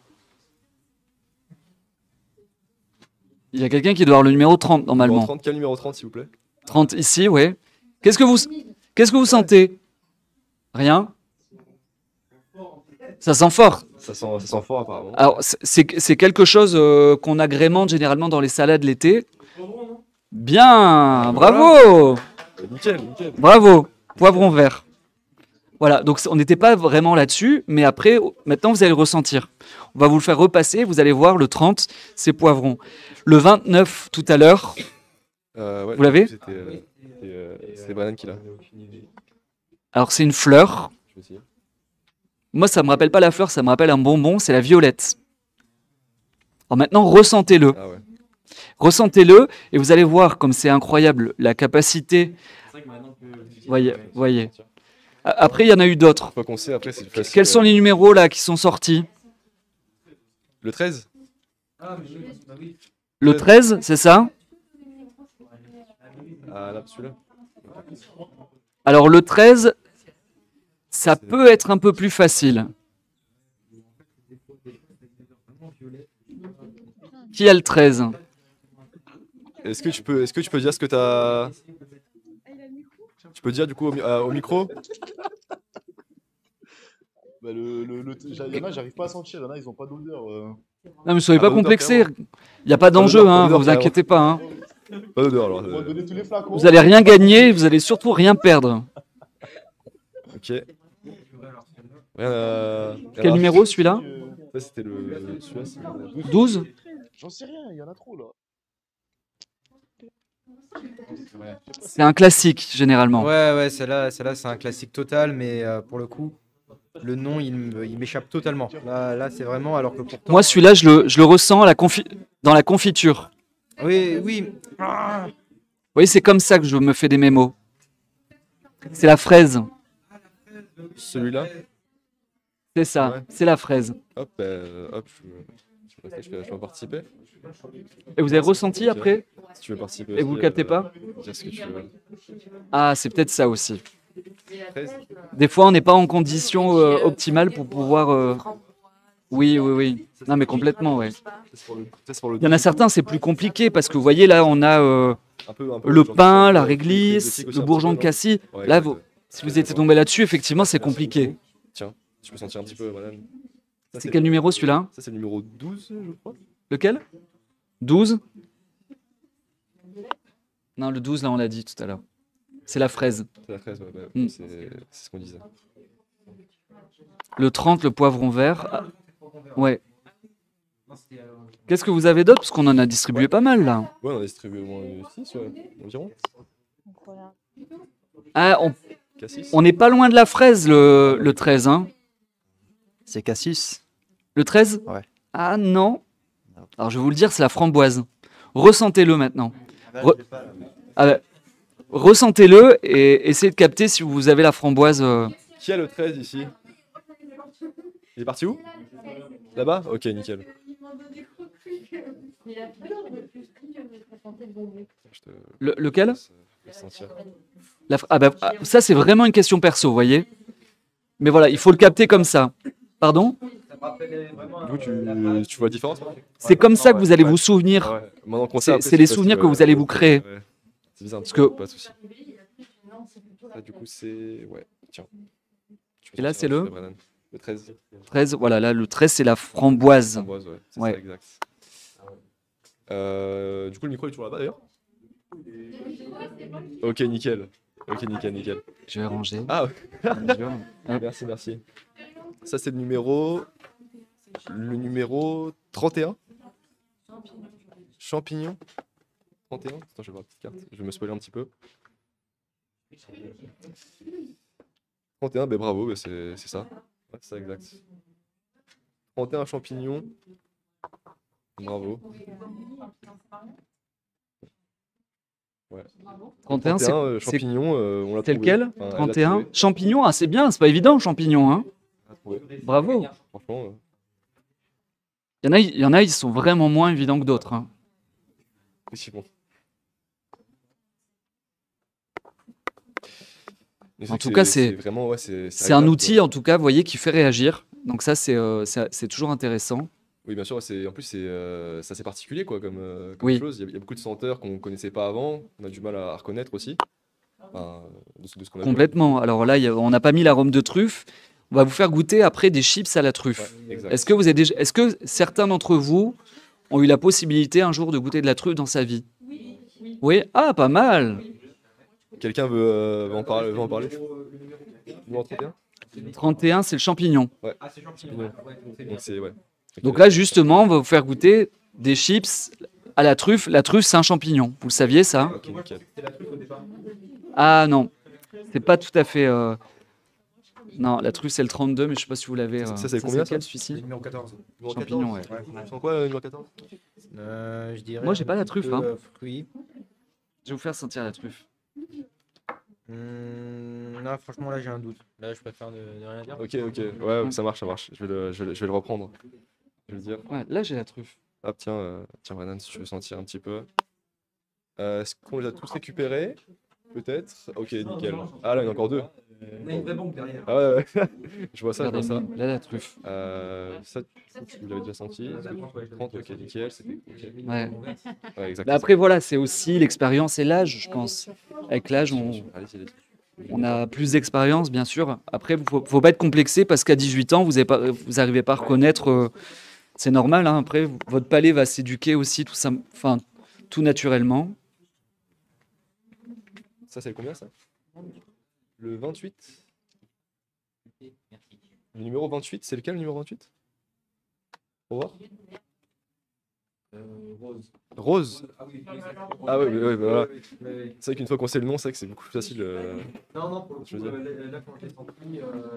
Il y a quelqu'un qui doit avoir le numéro 30 normalement. numéro 30, quel numéro 30, s'il vous plaît? 30 ici, oui. Qu'est-ce que vous sentez? Rien? Ça sent fort. Ça sent fort, apparemment. Alors, c'est quelque chose qu'on agrémente généralement dans les salades l'été. Bien, bravo, Nickel. bravo, poivron vert. Voilà, donc on n'était pas vraiment là-dessus, mais après, maintenant vous allez le ressentir. On va vous le faire repasser, vous allez voir, le 30, c'est poivron. Le 29, tout à l'heure, Ouais, Vous l'avez? C'est Brennan qui l'a. alors c'est une fleur. Je vais essayer. Moi, ça me rappelle pas la fleur, ça me rappelle un bonbon, c'est la violette. Alors maintenant, ressentez-le. Ah ouais. Ressentez-le et vous allez voir comme c'est incroyable la capacité. Voyez. Après, il y en a eu d'autres. Une fois qu'on sait, après, c'est facile. Quels sont les numéros là qui sont sortis? Le 13? Le 13, c'est ça? Ah, là, celui-là. Alors le 13, ça peut être un peu plus facile. Qui a le 13? Est-ce que tu peux dire ce que t'as. Tu peux dire du coup au micro? Bah, il y en a, j'arrive pas à sentir. Il y en a, ils ont pas d'odeur. Non, mais soyez Ah, pas pas d'odeur, complexés. carrément. Il n'y a pas d'enjeu, d'odeur, hein, pas d'odeur, vous inquiétez pas. Hein. Pas d'odeur alors. On va donner tous les flacons. Vous allez rien gagner, vous allez surtout rien perdre. Ok. Rien à- Quel numéro celui-là? Ça, c'était le. Celui-là, c'est 12? J'en sais rien, il y en a trop là. C'est un classique généralement. Ouais, celle-là, c'est un classique total, mais pour le coup, le nom, il m'échappe totalement. Là, c'est vraiment, alors que pourtant... Moi, celui-là, je le ressens à dans la confiture. Oui. Ah, Vous voyez, c'est comme ça que je me fais des mémos. C'est la fraise. Celui-là? C'est ça, Ouais. c'est la fraise. Hop, hop. Je peux participer? Et vous avez ressenti Ok. après? Si tu veux participer Et vous aussi, le captez pas? dire ce que tu veux. Ah, c'est peut-être ça aussi. 13? Des fois, on n'est pas en condition optimale pour pouvoir. Oui, oui, oui. Non, mais complètement, ouais. Ça, c'est pour le Il y en a certains, c'est plus compliqué parce que vous voyez, là, on a un peu le genre pain, qui la sortent, réglisse, exotiques aussi le un bourgeon de petit peu, non? cassis. Ouais, Là, exact. si vous étiez tombé là-dessus, effectivement, c'est compliqué. Tiens, tu peux sentir un petit peu, madame. Ça, C'est quel numéro celui-là? Ça, c'est le numéro 12, je crois. Lequel? 12? Non, le 12, là, on l'a dit tout à l'heure. C'est la fraise. C'est la 13, ouais, Mm. c'est ce qu'on disait. Le 30, le poivron vert. Ah, ouais. Qu'est-ce que vous avez d'autre? Parce qu'on en a distribué pas mal, là. Ouais, on a distribué au moins 6, environ. Donc voilà. Ah, Cassis. on n'est pas loin de la fraise, le 13, hein? C'est Cassis. Le 13? Ouais. Ah non. Alors je vais vous le dire, c'est la framboise. Ressentez-le maintenant. Ah ouais. Ressentez-le et essayez de capter si vous avez la framboise. Qui a le 13 ici? Il est parti où? Là-bas? Ok, nickel. Lequel? Je vais sentir. Ça, c'est vraiment une question perso, vous voyez. Mais voilà, il faut le capter comme ça. Pardon? Du coup, tu vois la différence? C'est comme ça que vous allez vous souvenir. Ouais. Maintenant qu'on sait, après, C'est les facile, souvenirs que vous allez vous créer. ouais. C'est bizarre, parce que- pas de souci. Ça, du coup, c'est. Ouais, tiens. Tu peux Et là, sortir c'est le Brennan. Le 13. 13, voilà, là, le 13, c'est la framboise. Framboise, ouais. C'est Ouais. ça, exact. Du coup, le micro est toujours là-bas d'ailleurs? Ok, nickel. Ok, nickel. Je vais ranger. Ah, ouais. Je vais ranger. Hop. Merci. Ça, c'est le numéro 31. Champignon. 31. Attends, je vais voir la petite carte. Je vais me spoiler un petit peu. 31, ben bravo, ben c'est ça. Ouais, c'est ça, exact. 31 champignons. Bravo. Ouais. 31, c'est 31 champignons, on l'a c'est trouvé. lequel? Enfin, elle l'a 31. trouvé. Champignons, ah, c'est bien, c'est pas évident, champignons. Hein. Elle l'a trouvé. Bravo. Franchement, Il y en a, ils sont vraiment moins évidents que d'autres. Hein. effectivement. Mais En que tout cas, c'est vraiment, ouais, c'est un agréable, outil, quoi. en tout cas, vous voyez, qui fait réagir. Donc ça, c'est toujours intéressant. Oui, bien sûr, en plus, c'est assez particulier quoi, comme Oui. chose. Il y a beaucoup de senteurs qu'on ne connaissait pas avant, on a du mal à reconnaître aussi. Enfin, de ce qu'on a vu. Complètement. Alors là, on n'a pas mis l'arôme de truffe. On va vous faire goûter après des chips à la truffe. Ouais, exact. Est-ce que certains d'entre vous ont eu la possibilité un jour de goûter de la truffe dans sa vie? Oui. Ah, pas mal. Quelqu'un veut en parler, Numéro 31? 31, c'est le champignon. Ouais. Champignon. Donc c'est ouais. Donc là, justement, on va vous faire goûter des chips à la truffe. La truffe, c'est un champignon. Vous le saviez, ça? Ok, nickel. Ah non, c'est pas tout à fait... Non, la truffe, c'est le 32, mais je sais pas si vous l'avez... Ça, c'est combien, lequel, ça celui-ci? Numéro 14. Numéro Champignon, 14. ouais. Tu sens quoi, numéro 14? Je dirais Moi, j'ai un pas la petit truffe, peu, hein. Fruits. Je vais vous faire sentir la truffe. Non, franchement, là, j'ai un doute. Là, je préfère de rien dire. Ok. Ouais, ça marche. Je vais le reprendre. Je vais le dire. Ouais, là, j'ai la truffe. Hop, tiens, Brennan, si tu veux sentir un petit peu. Est-ce qu'on les a tous récupérés? Peut-être. Ok, nickel. Ah là, il y en a encore deux. On a une vraie bombe derrière. Ah ouais. Je vois ça, je vois Regardez, ça. là, la truffe. Ça, tu l'avais déjà senti. 30, ok, nickel. C'était ok. Ouais. Ouais, exact. Mais après, voilà, c'est aussi l'expérience et l'âge, je pense. Avec l'âge, Allez-y. on a plus d'expérience, bien sûr. Après, il ne faut pas être complexé parce qu'à 18 ans, vous n'arrivez pas à reconnaître. C'est normal, hein, après, votre palais va s'éduquer aussi, tout naturellement. Ça, c'est combien, ça? Le 28? Le numéro 28, c'est lequel, le numéro 28? Pour voir. Rose. Ah ouais, bah voilà. C'est vrai qu'une fois qu'on sait le nom, c'est vrai que c'est beaucoup plus facile. Non, pour Je veux dire. là, quand j'ai senti,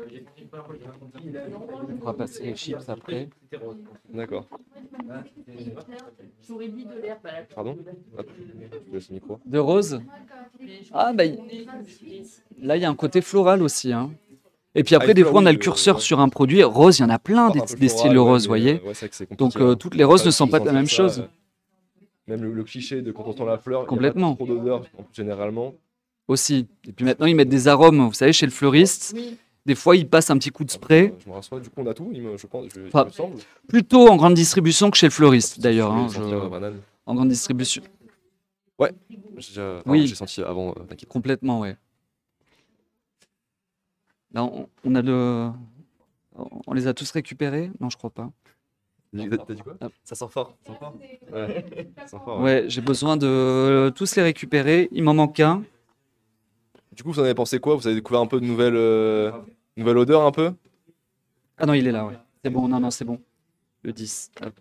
j'ai senti une première fois que j'ai senti. On va passer les chips après. C'était rose. D'accord. Pardon? Hop, je laisse le micro. De rose. Ah, bah, là, il y a un côté floral aussi. Hein. Et puis après, les des fleurs, fois, on a oui, le curseur ouais. sur un produit. Rose, il y en a plein Porte un peu des styles floral, de ouais, rose, vous mais voyez. ouais, c'est vrai que c'est Donc, compliqué, hein. toutes les roses Pas ne sont tous pas la sentir même ça, chose. même le cliché de quand on sent la fleur, il n'y a pas Complètement. trop d'odeur, en plus, généralement. Aussi. Et puis maintenant, ils mettent des arômes. Vous savez, chez le fleuriste, des fois, ils passent un petit coup de spray. Je me rassois, du coup, on a tout, je pense, il Enfin, me semble. Plutôt en grande distribution que chez le fleuriste, d'ailleurs. Je hein, voulais sentir banane. En grande distribution. Ouais, j'ai Oui, senti avant, t'inquiète. complètement, ouais. Là, on a le... On les a tous récupérés? Non, je crois pas. T'as dit quoi? Ah. Ça sent fort. Ça sent fort? Ouais, ça sent fort, ouais. Ouais, j'ai besoin de tous les récupérer. Il m'en manque un. Du coup, vous en avez pensé quoi? Vous avez découvert un peu de nouvelles odeurs un peu? Ah non, il est là, ouais. C'est bon, non, c'est bon. Le 10. Hop.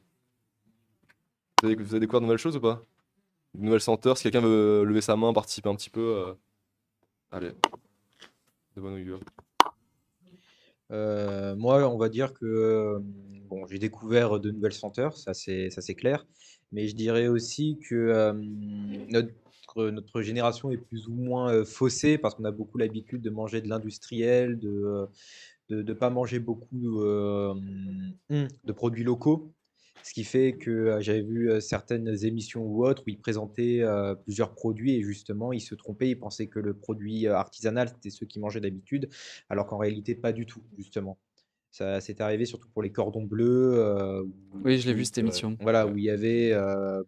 Vous avez découvert de nouvelles choses ou pas? De nouvelles senteurs? Si quelqu'un veut lever sa main, participer un petit peu. Allez. De bonne augure. Moi, on va dire que bon, j'ai découvert de nouvelles senteurs, ça c'est clair. Mais je dirais aussi que notre génération est plus ou moins faussée parce qu'on a beaucoup l'habitude de manger de l'industriel, de pas manger beaucoup de produits locaux. Ce qui fait que j'avais vu certaines émissions ou autres où ils présentaient plusieurs produits et justement ils se trompaient, ils pensaient que le produit artisanal c'était ceux qu'ils mangeaient d'habitude, alors qu'en réalité pas du tout, justement. Ça s'est arrivé surtout pour les cordons bleus, Oui, je l'ai vu Oui, cette c'est vrai. émission. voilà, Ouais. où il y avait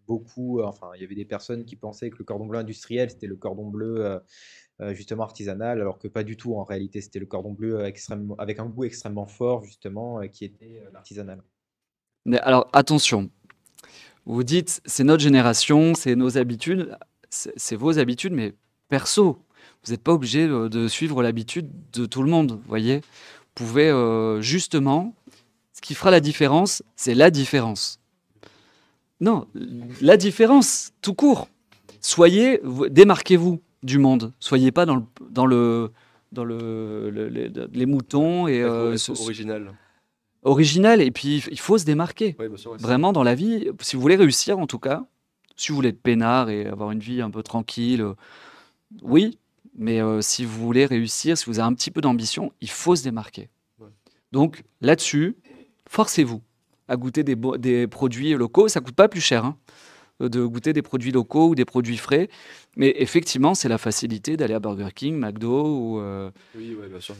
beaucoup, enfin il y avait des personnes qui pensaient que le cordon bleu industriel c'était le cordon bleu justement artisanal, alors que pas du tout en réalité, c'était le cordon bleu avec un goût extrêmement fort justement qui était l'artisanal. Mais alors, attention. Vous dites, c'est notre génération, c'est nos habitudes. C'est vos habitudes, mais perso. Vous n'êtes pas obligé de suivre l'habitude de tout le monde, vous voyez. Vous pouvez justement, ce qui fera la différence, c'est la différence. Non, la différence, tout court. Démarquez-vous du monde. Soyez pas dans les moutons et Être original. original. Et puis, il faut se démarquer. Ouais, bien sûr, ouais, c'est Vraiment, dans la vie, si vous voulez réussir, en tout cas, si vous voulez être peinard et avoir une vie un peu tranquille, oui, mais si vous voulez réussir, si vous avez un petit peu d'ambition, il faut se démarquer. Ouais. Donc, là-dessus, forcez-vous à goûter des produits locaux. Ça ne coûte pas plus cher hein, de goûter des produits locaux ou des produits frais. Mais effectivement, c'est la facilité d'aller à Burger King, McDo Oui, ouais, bien sûr.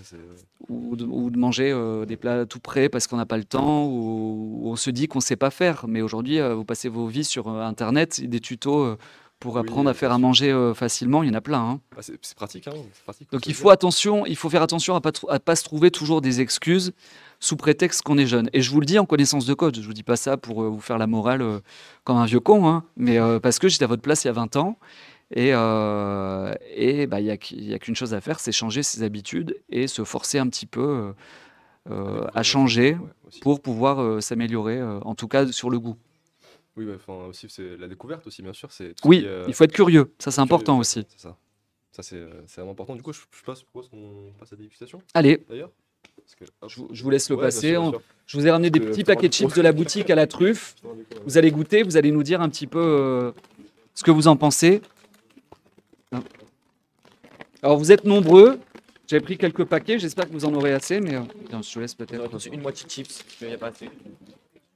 ou de manger des plats tout prêts parce qu'on n'a pas le temps ou on se dit qu'on ne sait pas faire. Mais aujourd'hui, vous passez vos vies sur Internet, des tutos pour Oui, apprendre à faire bien à sûr. manger facilement. Il y en a plein. hein. Ah, c'est pratique, hein. C'est pratique, Donc faut il se faut dire. il faut faire attention à pas se trouver toujours des excuses sous prétexte qu'on est jeune. Et je vous le dis en connaissance de cause. Je vous dis pas ça pour vous faire la morale comme un vieux con, hein, mais parce que j'étais à votre place il y a 20 ans. Et bah, il y a qu'une chose à faire, c'est changer ses habitudes et se forcer un petit peu à changer Ouais, aussi. pour pouvoir s'améliorer, en tout cas sur le goût. Oui, bah, enfin, aussi, c'est la découverte aussi, bien sûr. C'est tout ce qui Oui, est, il faut être curieux. Ça, c'est curieux, important ouais, aussi. c'est ça. Ça, c'est vraiment important. Du coup, je propose qu'on passe à la dégustation, Allez, d'ailleurs. Parce que, hop. je vous laisse le Ouais, bien passer. sûr, bien sûr. Je vous ai ramené des Parce que petits putain, paquets de du chips coup- de la boutique à la truffe. Vous allez goûter, vous allez nous dire un petit peu ce que vous en pensez. Alors, vous êtes nombreux. J'avais pris quelques paquets. J'espère que vous en aurez assez, mais non, je te laisse peut-être. Une moitié de chips, mais il n'y a pas assez.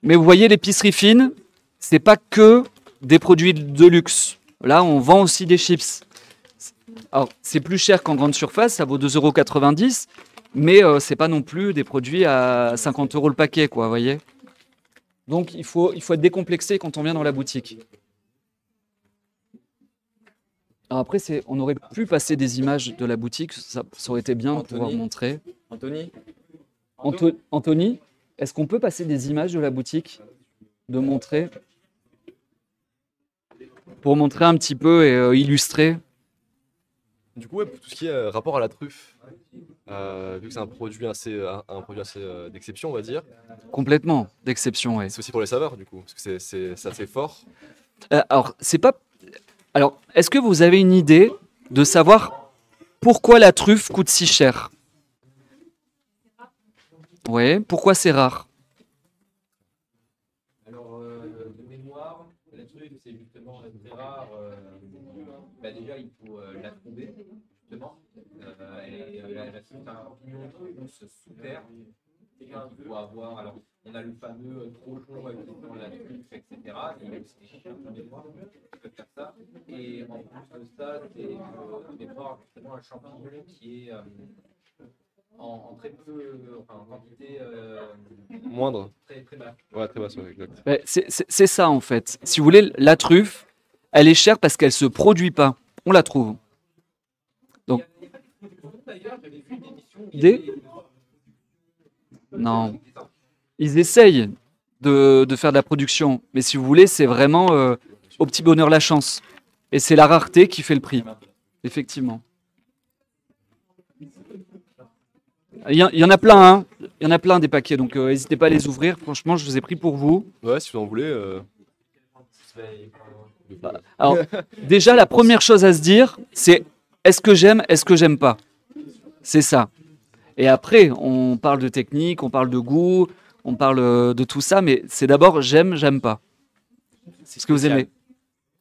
Mais vous voyez, l'épicerie fine, c'est pas que des produits de luxe. Là, on vend aussi des chips. Alors, c'est plus cher qu'en grande surface, ça vaut 2,90 €, mais c'est pas non plus des produits à 50 € le paquet, quoi, vous voyez. Donc, il faut être décomplexé quand on vient dans la boutique. Alors après, on aurait pu passer des images de la boutique, ça aurait été bien de pouvoir Anthony montrer. Anthony Anthony, est-ce qu'on peut passer des images de la boutique, de montrer, pour montrer un petit peu et illustrer? Du coup, ouais, pour tout ce qui est rapport à la truffe, vu que c'est un produit assez d'exception, on va dire, Complètement, d'exception, ouais. c'est aussi pour les saveurs, du coup, parce que c'est assez fort. Alors, c'est pas. Alors, est-ce que vous avez une idée de savoir pourquoi la truffe coûte si cher? Ouais, pourquoi c'est rare? Alors, de mémoire, la truffe, c'est justement très rare. Déjà, il faut la trouver, justement. Elle a c'est un champignon qui pousse sous terre. Et qu'il faut avoir. Alors, on a le fameux trojon avec la truffe, etc. Il y a aussi des chiens qui peuvent faire ça. Et en plus de ça, c'est au départ justement un champignon qui est en très peu, enfin, en quantité Moindre. très, très basse. Ouais, très basse, ouais, exact. Ouais, c'est ça en fait. Si vous voulez, la truffe, elle est chère parce qu'elle se produit pas. On la trouve. Donc, D'ailleurs, j'avais vu une émission. Des Non. Ils essayent de faire de la production. Mais si vous voulez, c'est vraiment au petit bonheur la chance. Et c'est la rareté qui fait le prix. Effectivement. Il y en a plein, hein. Il y en a plein des paquets. Donc, n'hésitez pas à les ouvrir. Franchement, je vous ai pris pour vous. Ouais, si vous en voulez. Alors, déjà, la première chose à se dire, c'est est-ce que j'aime pas? C'est ça. Et après, on parle de technique, on parle de goût, on parle de tout ça, mais c'est d'abord j'aime pas. C'est Ce que vous spécial. aimez.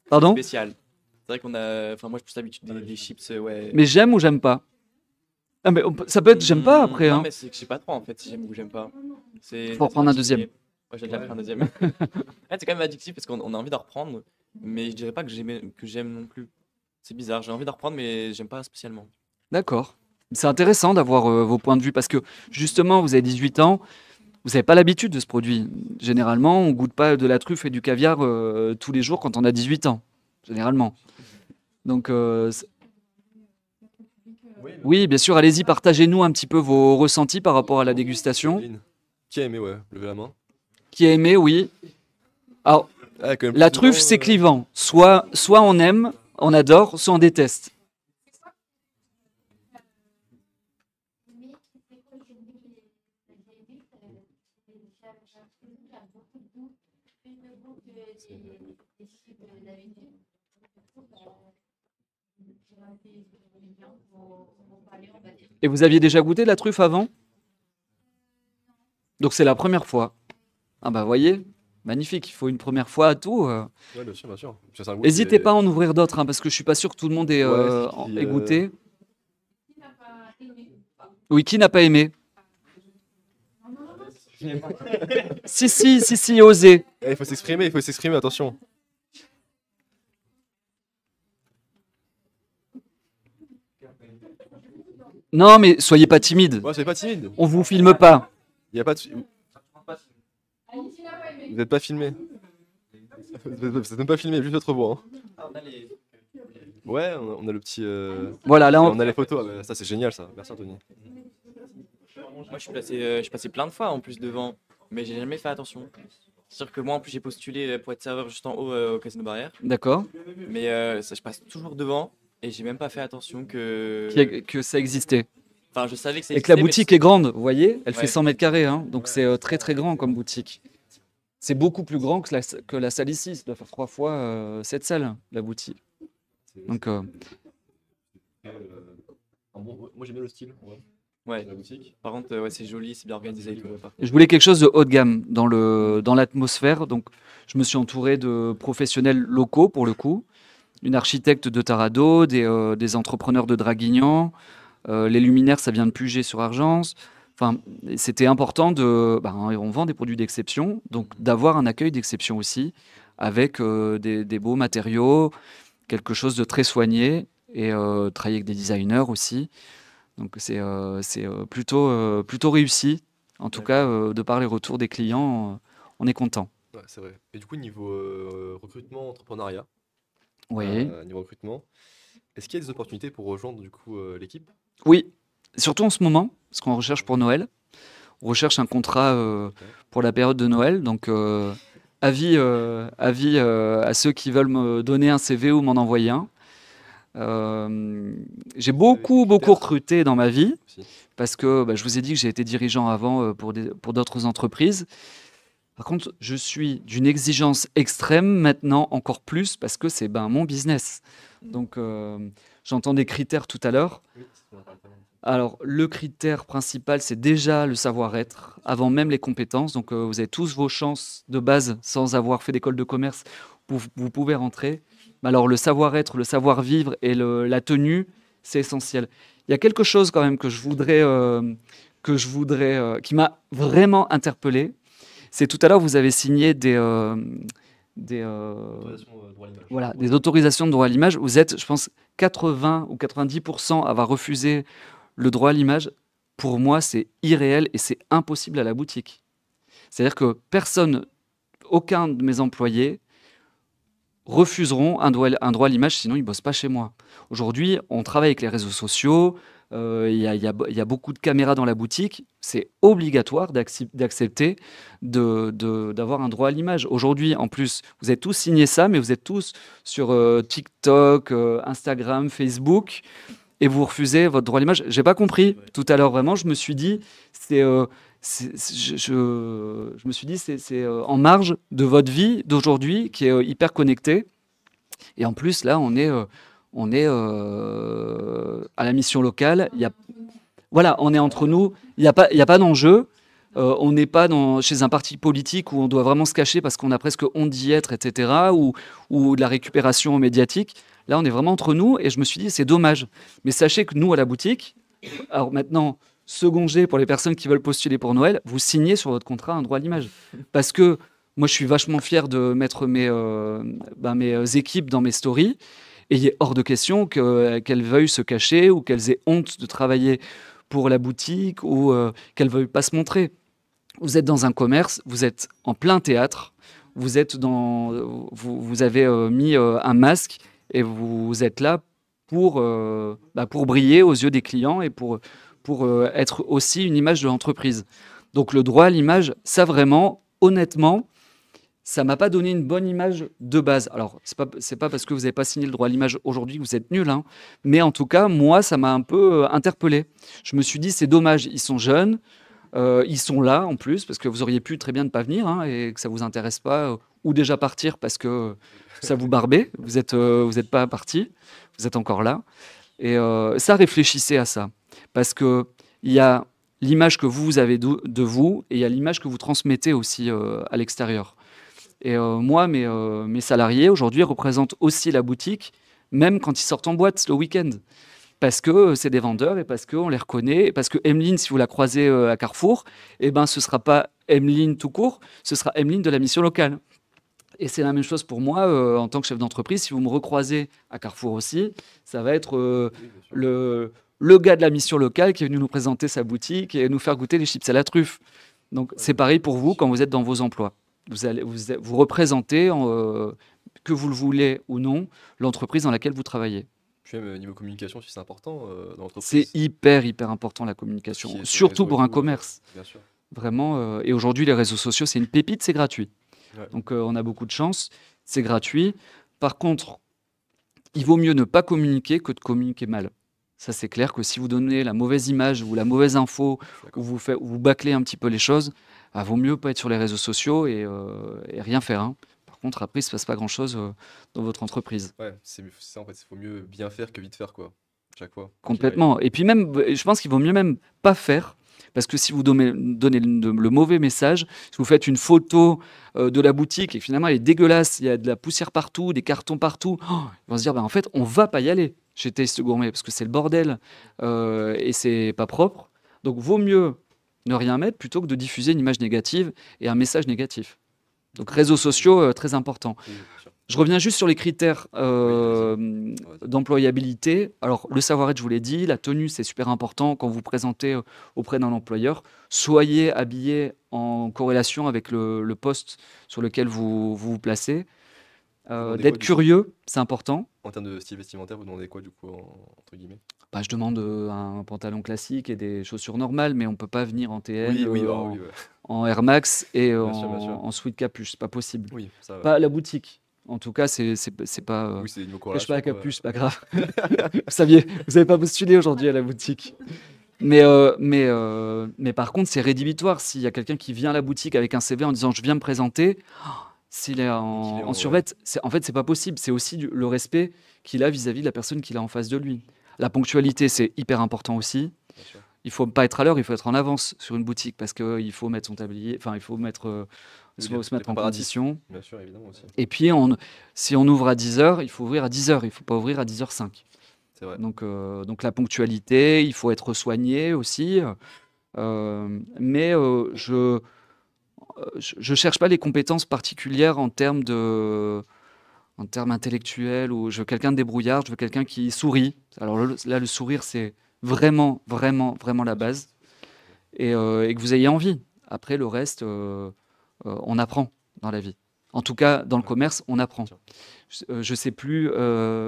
Pardon? Spécial. C'est vrai qu'on a. Enfin, moi, j'ai plus l'habitude des chips, ouais. Mais j'aime ou j'aime pas? Ah, mais ça peut être j'aime pas après. Non, Hein. mais c'est que je sais pas trop en fait si j'aime ou j'aime pas. Faut reprendre un deuxième. Ouais, j'ai déjà pris un deuxième. En fait, c'est quand même addictif parce qu'on a envie d'en reprendre, mais je dirais pas que j'aime non plus. C'est bizarre, j'ai envie d'en reprendre, mais j'aime pas spécialement. D'accord. C'est intéressant d'avoir vos points de vue parce que justement, vous avez 18 ans, vous n'avez pas l'habitude de ce produit. Généralement, on goûte pas de la truffe et du caviar tous les jours quand on a 18 ans. Généralement. Donc, oui, bien sûr, allez-y, partagez-nous un petit peu vos ressentis par rapport à la dégustation. Qui a aimé, ouais, levez la main. Qui a aimé, oui. Alors, Ah, quand même la plus truffe, souvent, c'est clivant. Soit on aime, on adore, soit on déteste. Et vous aviez déjà goûté de la truffe avant? Donc c'est la première fois. Ah bah voyez, magnifique, il faut une première fois à tout. Ouais, bien sûr, bien sûr. Parce que c'est un goût N'hésitez qui pas à en ouvrir d'autres, hein, parce que je suis pas sûr que tout le monde ait, Ouais, si, ait goûté. Oui, qui n'a pas aimé? Si, osez. Il faut s'exprimer, attention. Non, mais soyez pas timide. Ouais, soyez pas timide. On vous filme pas. Il y a pas de... Vous n'êtes pas filmé. Vous n'êtes même pas filmé, juste votre voix. Hein. Ouais, on a le petit... Voilà, là, on a les photos. Ah, bah, ça, c'est génial, ça. Merci, Anthony. Moi, je suis passé plein de fois en plus devant, mais j'ai jamais fait attention. C'est-à-dire que moi, en plus, j'ai postulé pour être serveur juste en haut au Casino Barrière. D'accord. Mais ça, je passe toujours devant et j'ai même pas fait attention que. Que ça existait. Enfin, je savais que ça Et que la existait, mais boutique est grande, vous voyez, elle fait Ouais. 100 mètres carrés, hein, donc c'est très très grand comme boutique. C'est beaucoup plus grand que la salle ici, ça doit faire 3 fois cette salle, la boutique. Donc, Moi, j'aime bien le style. Ouais. de la boutique. Par contre, ouais, c'est joli, c'est bien organisé et tout. je voulais quelque chose de haut de gamme dans l'atmosphère, donc je me suis entouré de professionnels locaux pour le coup, une architecte de Tarado, des entrepreneurs de Draguignan, les luminaires ça vient de Puget sur Argence. Enfin, c'était important on vend des produits d'exception, donc d'avoir un accueil d'exception aussi, avec des beaux matériaux, quelque chose de très soigné, et travailler avec des designers aussi. Donc c'est plutôt réussi. En tout cas, de par les retours des clients, on est content. Ouais, c'est vrai. Et du coup, niveau recrutement, entrepreneuriat, Oui. niveau recrutement, est-ce qu'il y a des opportunités pour rejoindre du coup l'équipe? Oui, surtout en ce moment, parce qu'on recherche pour Noël. On recherche un contrat pour la période de Noël. Donc, avis à ceux qui veulent me donner un CV ou m'en envoyer un. J'ai beaucoup recruté dans ma vie, Aussi. parce que je vous ai dit que j'ai été dirigeant avant pour d'autres entreprises. Par contre, je suis d'une exigence extrême maintenant, encore plus, parce que c'est mon business. Donc, j'entends des critères tout à l'heure. Alors, le critère principal, c'est déjà le savoir-être, avant même les compétences. Donc, vous avez tous vos chances de base, sans avoir fait d'école de commerce, vous pouvez rentrer. Mais alors, le savoir-être, le savoir-vivre et la tenue, c'est essentiel. Il y a quelque chose quand même que je voudrais, qui m'a vraiment interpellé. C'est tout à l'heure, vous avez signé des, voilà, des autorisations de droit à l'image. Vous êtes, je pense, 80 ou 90% à avoir refusé le droit à l'image. Pour moi, c'est irréel et c'est impossible à la boutique. C'est-à-dire que aucun de mes employés refuseront un droit à l'image, sinon ils ne bossent pas chez moi. Aujourd'hui, on travaille avec les réseaux sociaux, il y a beaucoup de caméras dans la boutique, c'est obligatoire d'accepter d'avoir un droit à l'image. Aujourd'hui, en plus, vous avez tous signé ça, mais vous êtes tous sur TikTok, Instagram, Facebook, et vous refusez votre droit à l'image. J'ai pas compris tout à l'heure, vraiment, je me suis dit, c'est en marge de votre vie d'aujourd'hui qui est hyper connectée. Et en plus, là, on est à la mission locale. Voilà, on est entre nous. Il n'y a pas d'enjeu. On n'est pas chez un parti politique où on doit vraiment se cacher parce qu'on a presque honte d'y être, etc. Ou de la récupération médiatique. Là, on est vraiment entre nous. Et je me suis dit, c'est dommage. Mais sachez que nous, à la boutique, alors maintenant, second G, pour les personnes qui veulent postuler pour Noël, vous signez sur votre contrat un droit à l'image. Parce que moi, je suis vachement fier de mettre mes équipes dans mes stories. Et il est hors de question qu'elles veuillent se cacher ou qu'elles aient honte de travailler pour la boutique ou qu'elles ne veuillent pas se montrer. Vous êtes dans un commerce, vous êtes en plein théâtre, vous avez mis un masque et vous êtes là pour briller aux yeux des clients et pour être aussi une image de l'entreprise. Donc le droit à l'image, ça vraiment, honnêtement, ça m'a pas donné une bonne image de base. Alors, c'est pas parce que vous n'avez pas signé le droit à l'image aujourd'hui que vous êtes nul, hein, mais en tout cas, moi, ça m'a un peu interpellé. Je me suis dit, c'est dommage, ils sont jeunes, ils sont là en plus, parce que vous auriez pu très bien ne pas venir hein, et que ça vous intéresse pas, ou déjà partir parce que ça vous barbait, vous êtes pas parti, vous êtes encore là. Et ça, réfléchissez à ça, parce que il y a l'image que vous avez de vous et il y a l'image que vous transmettez aussi à l'extérieur. Et moi, mes salariés, aujourd'hui, représentent aussi la boutique, même quand ils sortent en boîte le week-end. Parce que c'est des vendeurs et parce qu'on les reconnaît. Et parce que Emeline, si vous la croisez à Carrefour, ce ne sera pas Emeline tout court, ce sera Emeline de la mission locale. Et c'est la même chose pour moi, en tant que chef d'entreprise. Si vous me recroisez à Carrefour aussi, ça va être le gars de la mission locale qui est venu nous présenter sa boutique et nous faire goûter les chips à la truffe. Donc c'est pareil pour vous quand vous êtes dans vos emplois. Vous représentez, que vous le voulez ou non, l'entreprise dans laquelle vous travaillez. Puis même niveau communication, si c'est important dans l'entreprise. C'est hyper important la communication, surtout pour un commerce. Bien sûr. Vraiment. Et aujourd'hui, les réseaux sociaux, c'est une pépite, c'est gratuit. Ouais. Donc on a beaucoup de chance, c'est gratuit. Par contre, il vaut mieux ne pas communiquer que de communiquer mal. Ça, c'est clair que si vous donnez la mauvaise image ou la mauvaise info, ou vous bâclez un petit peu les choses, vaut mieux pas être sur les réseaux sociaux et rien faire. Hein. Par contre, après, il ne se passe pas grand-chose dans votre entreprise. Ouais, c'est ça en fait, il faut mieux bien faire que vite faire, quoi, chaque fois. Complètement. Et puis même, je pense qu'il vaut mieux même pas faire, parce que si vous donnez le mauvais message, si vous faites une photo de la boutique et que finalement elle est dégueulasse, il y a de la poussière partout, des cartons partout, ils vont se dire, en fait, on va pas y aller chez Taste Gourmet, parce que c'est le bordel et c'est pas propre. Donc, vaut mieux ne rien mettre plutôt que de diffuser une image négative et un message négatif. Donc, réseaux sociaux, très important. Oui, je reviens juste sur les critères d'employabilité. Alors, le savoir-être, je vous l'ai dit, la tenue, c'est super important quand vous vous présentez auprès d'un employeur. Soyez habillé en corrélation avec le poste sur lequel vous placez. D'être curieux, c'est important. En termes de style vestimentaire, vous demandez quoi, du coup, entre guillemets? Je demande un pantalon classique et des chaussures normales, mais on ne peut pas venir en TN, en Air Max et en sweat capuche. C'est pas possible. Oui, ça va. Pas à la boutique. En tout cas, c'est pas. Oui, c'est je sais pas la capuche, c'est pas grave. vous n'avez pas postulé aujourd'hui à la boutique. Mais par contre, c'est rédhibitoire. S'il y a quelqu'un qui vient à la boutique avec un CV en disant je viens me présenter, s'il est en survêt, en fait, c'est pas possible. C'est aussi le respect qu'il a vis-à-vis de la personne qu'il a en face de lui. La ponctualité, c'est hyper important aussi. Il faut pas être à l'heure, il faut être en avance sur une boutique parce qu'il faut mettre son tablier, il faut se mettre en condition. Bien sûr, évidemment aussi. Et puis, si on ouvre à 10h, il faut ouvrir à 10h, il ne faut pas ouvrir à 10h05. C'est vrai. Donc la ponctualité, il faut être soigné aussi. Mais je cherche pas les compétences particulières en termes intellectuels, ou je veux quelqu'un de débrouillard, je veux quelqu'un qui sourit. Alors là, le sourire, c'est vraiment, vraiment, vraiment la base. Et que vous ayez envie. Après, le reste, on apprend dans la vie. En tout cas, dans le Ouais. commerce, on apprend. Tiens. Je sais plus,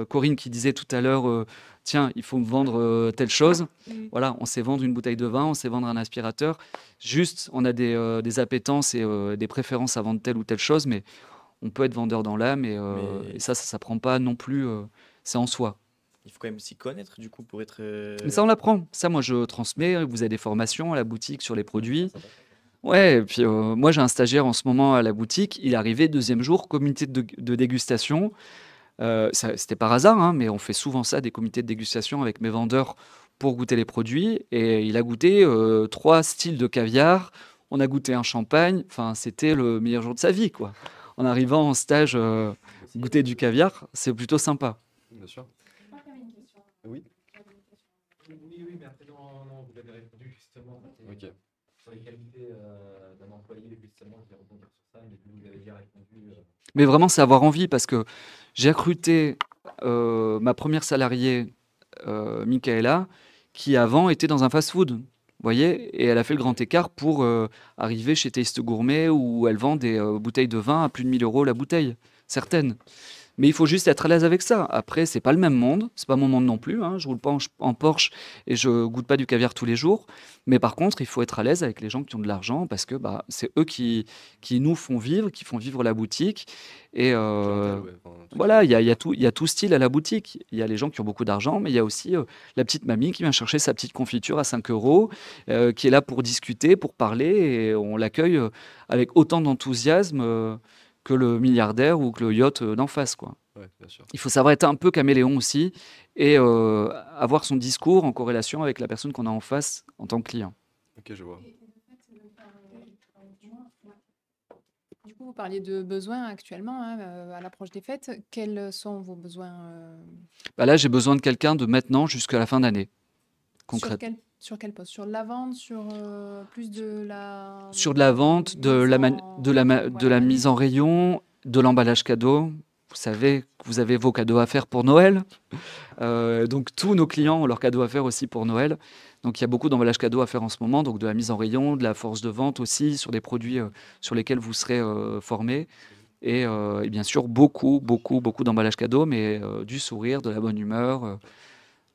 Corinne qui disait tout à l'heure, tiens, il faut me vendre telle chose. Voilà, on sait vendre une bouteille de vin, on sait vendre un aspirateur. Juste, on a des appétences et des préférences à vendre telle ou telle chose, mais on peut être vendeur dans l'âme Mais et ça s'apprend pas non plus. C'est en soi. il faut quand même s'y connaître du coup pour être. Mais ça, on l'apprend. Ça, moi, je transmets. Vous avez des formations à la boutique sur les produits. Sympa. Ouais, et puis moi, j'ai un stagiaire en ce moment à la boutique. Il est arrivé deuxième jour, comité de dégustation. C'était par hasard, hein, mais on fait souvent ça, des comités de dégustation avec mes vendeurs pour goûter les produits. Et il a goûté 3 styles de caviar. On a goûté un champagne. Enfin, c'était le meilleur jour de sa vie, quoi. En arrivant en stage, goûter du caviar, c'est plutôt sympa. Bien sûr. Je crois qu'il y avait une question. Oui. Oui, mais après, non, vous avez répondu justement. Ok. Sur les qualités d'un employé, justement, je vais rebondir sur ça, mais vous avez déjà répondu. Mais vraiment, c'est avoir envie, parce que j'ai recruté ma première salariée, Michaela, qui avant était dans un fast-food. Vous voyez, et elle a fait le grand écart pour arriver chez Taste Gourmet, où elle vend des bouteilles de vin à plus de 1 000 € la bouteille, certaines. Mais il faut juste être à l'aise avec ça. Après, c'est pas le même monde, c'est pas mon monde non plus, hein. Je roule pas en Porsche et je goûte pas du caviar tous les jours. Mais par contre, il faut être à l'aise avec les gens qui ont de l'argent, parce que bah, c'est eux qui nous font vivre, qui font vivre la boutique. Et Clientèle, ouais. Enfin, tout voilà, qui- il y a tout style à la boutique. Il y a les gens qui ont beaucoup d'argent, mais il y a aussi la petite mamie qui vient chercher sa petite confiture à 5 €, qui est là pour discuter, pour parler, et on l'accueille avec autant d'enthousiasme que le milliardaire ou que le yacht d'en face, quoi. Ouais, bien sûr. Il faut savoir être un peu caméléon aussi, et avoir son discours en corrélation avec la personne qu'on a en face en tant que client. Ok, je vois. Et de fait, du coup, vous parliez de besoins actuellement, hein, à l'approche des fêtes. Quels sont vos besoins Bah là, j'ai besoin de quelqu'un de maintenant jusqu'à la fin d'année, sur concrètement. sur quel poste? Sur de la vente, sur plus de la Sur de la vente, de mise la, en de la voilà. mise en rayon, de l'emballage cadeau. Vous savez que vous avez vos cadeaux à faire pour Noël. Donc tous nos clients ont leurs cadeaux à faire aussi pour Noël. Donc il y a beaucoup d'emballage cadeau à faire en ce moment, donc de la mise en rayon, de la force de vente aussi, sur des produits sur lesquels vous serez formés. Et bien sûr, beaucoup, beaucoup, beaucoup d'emballage cadeau, mais du sourire, de la bonne humeur,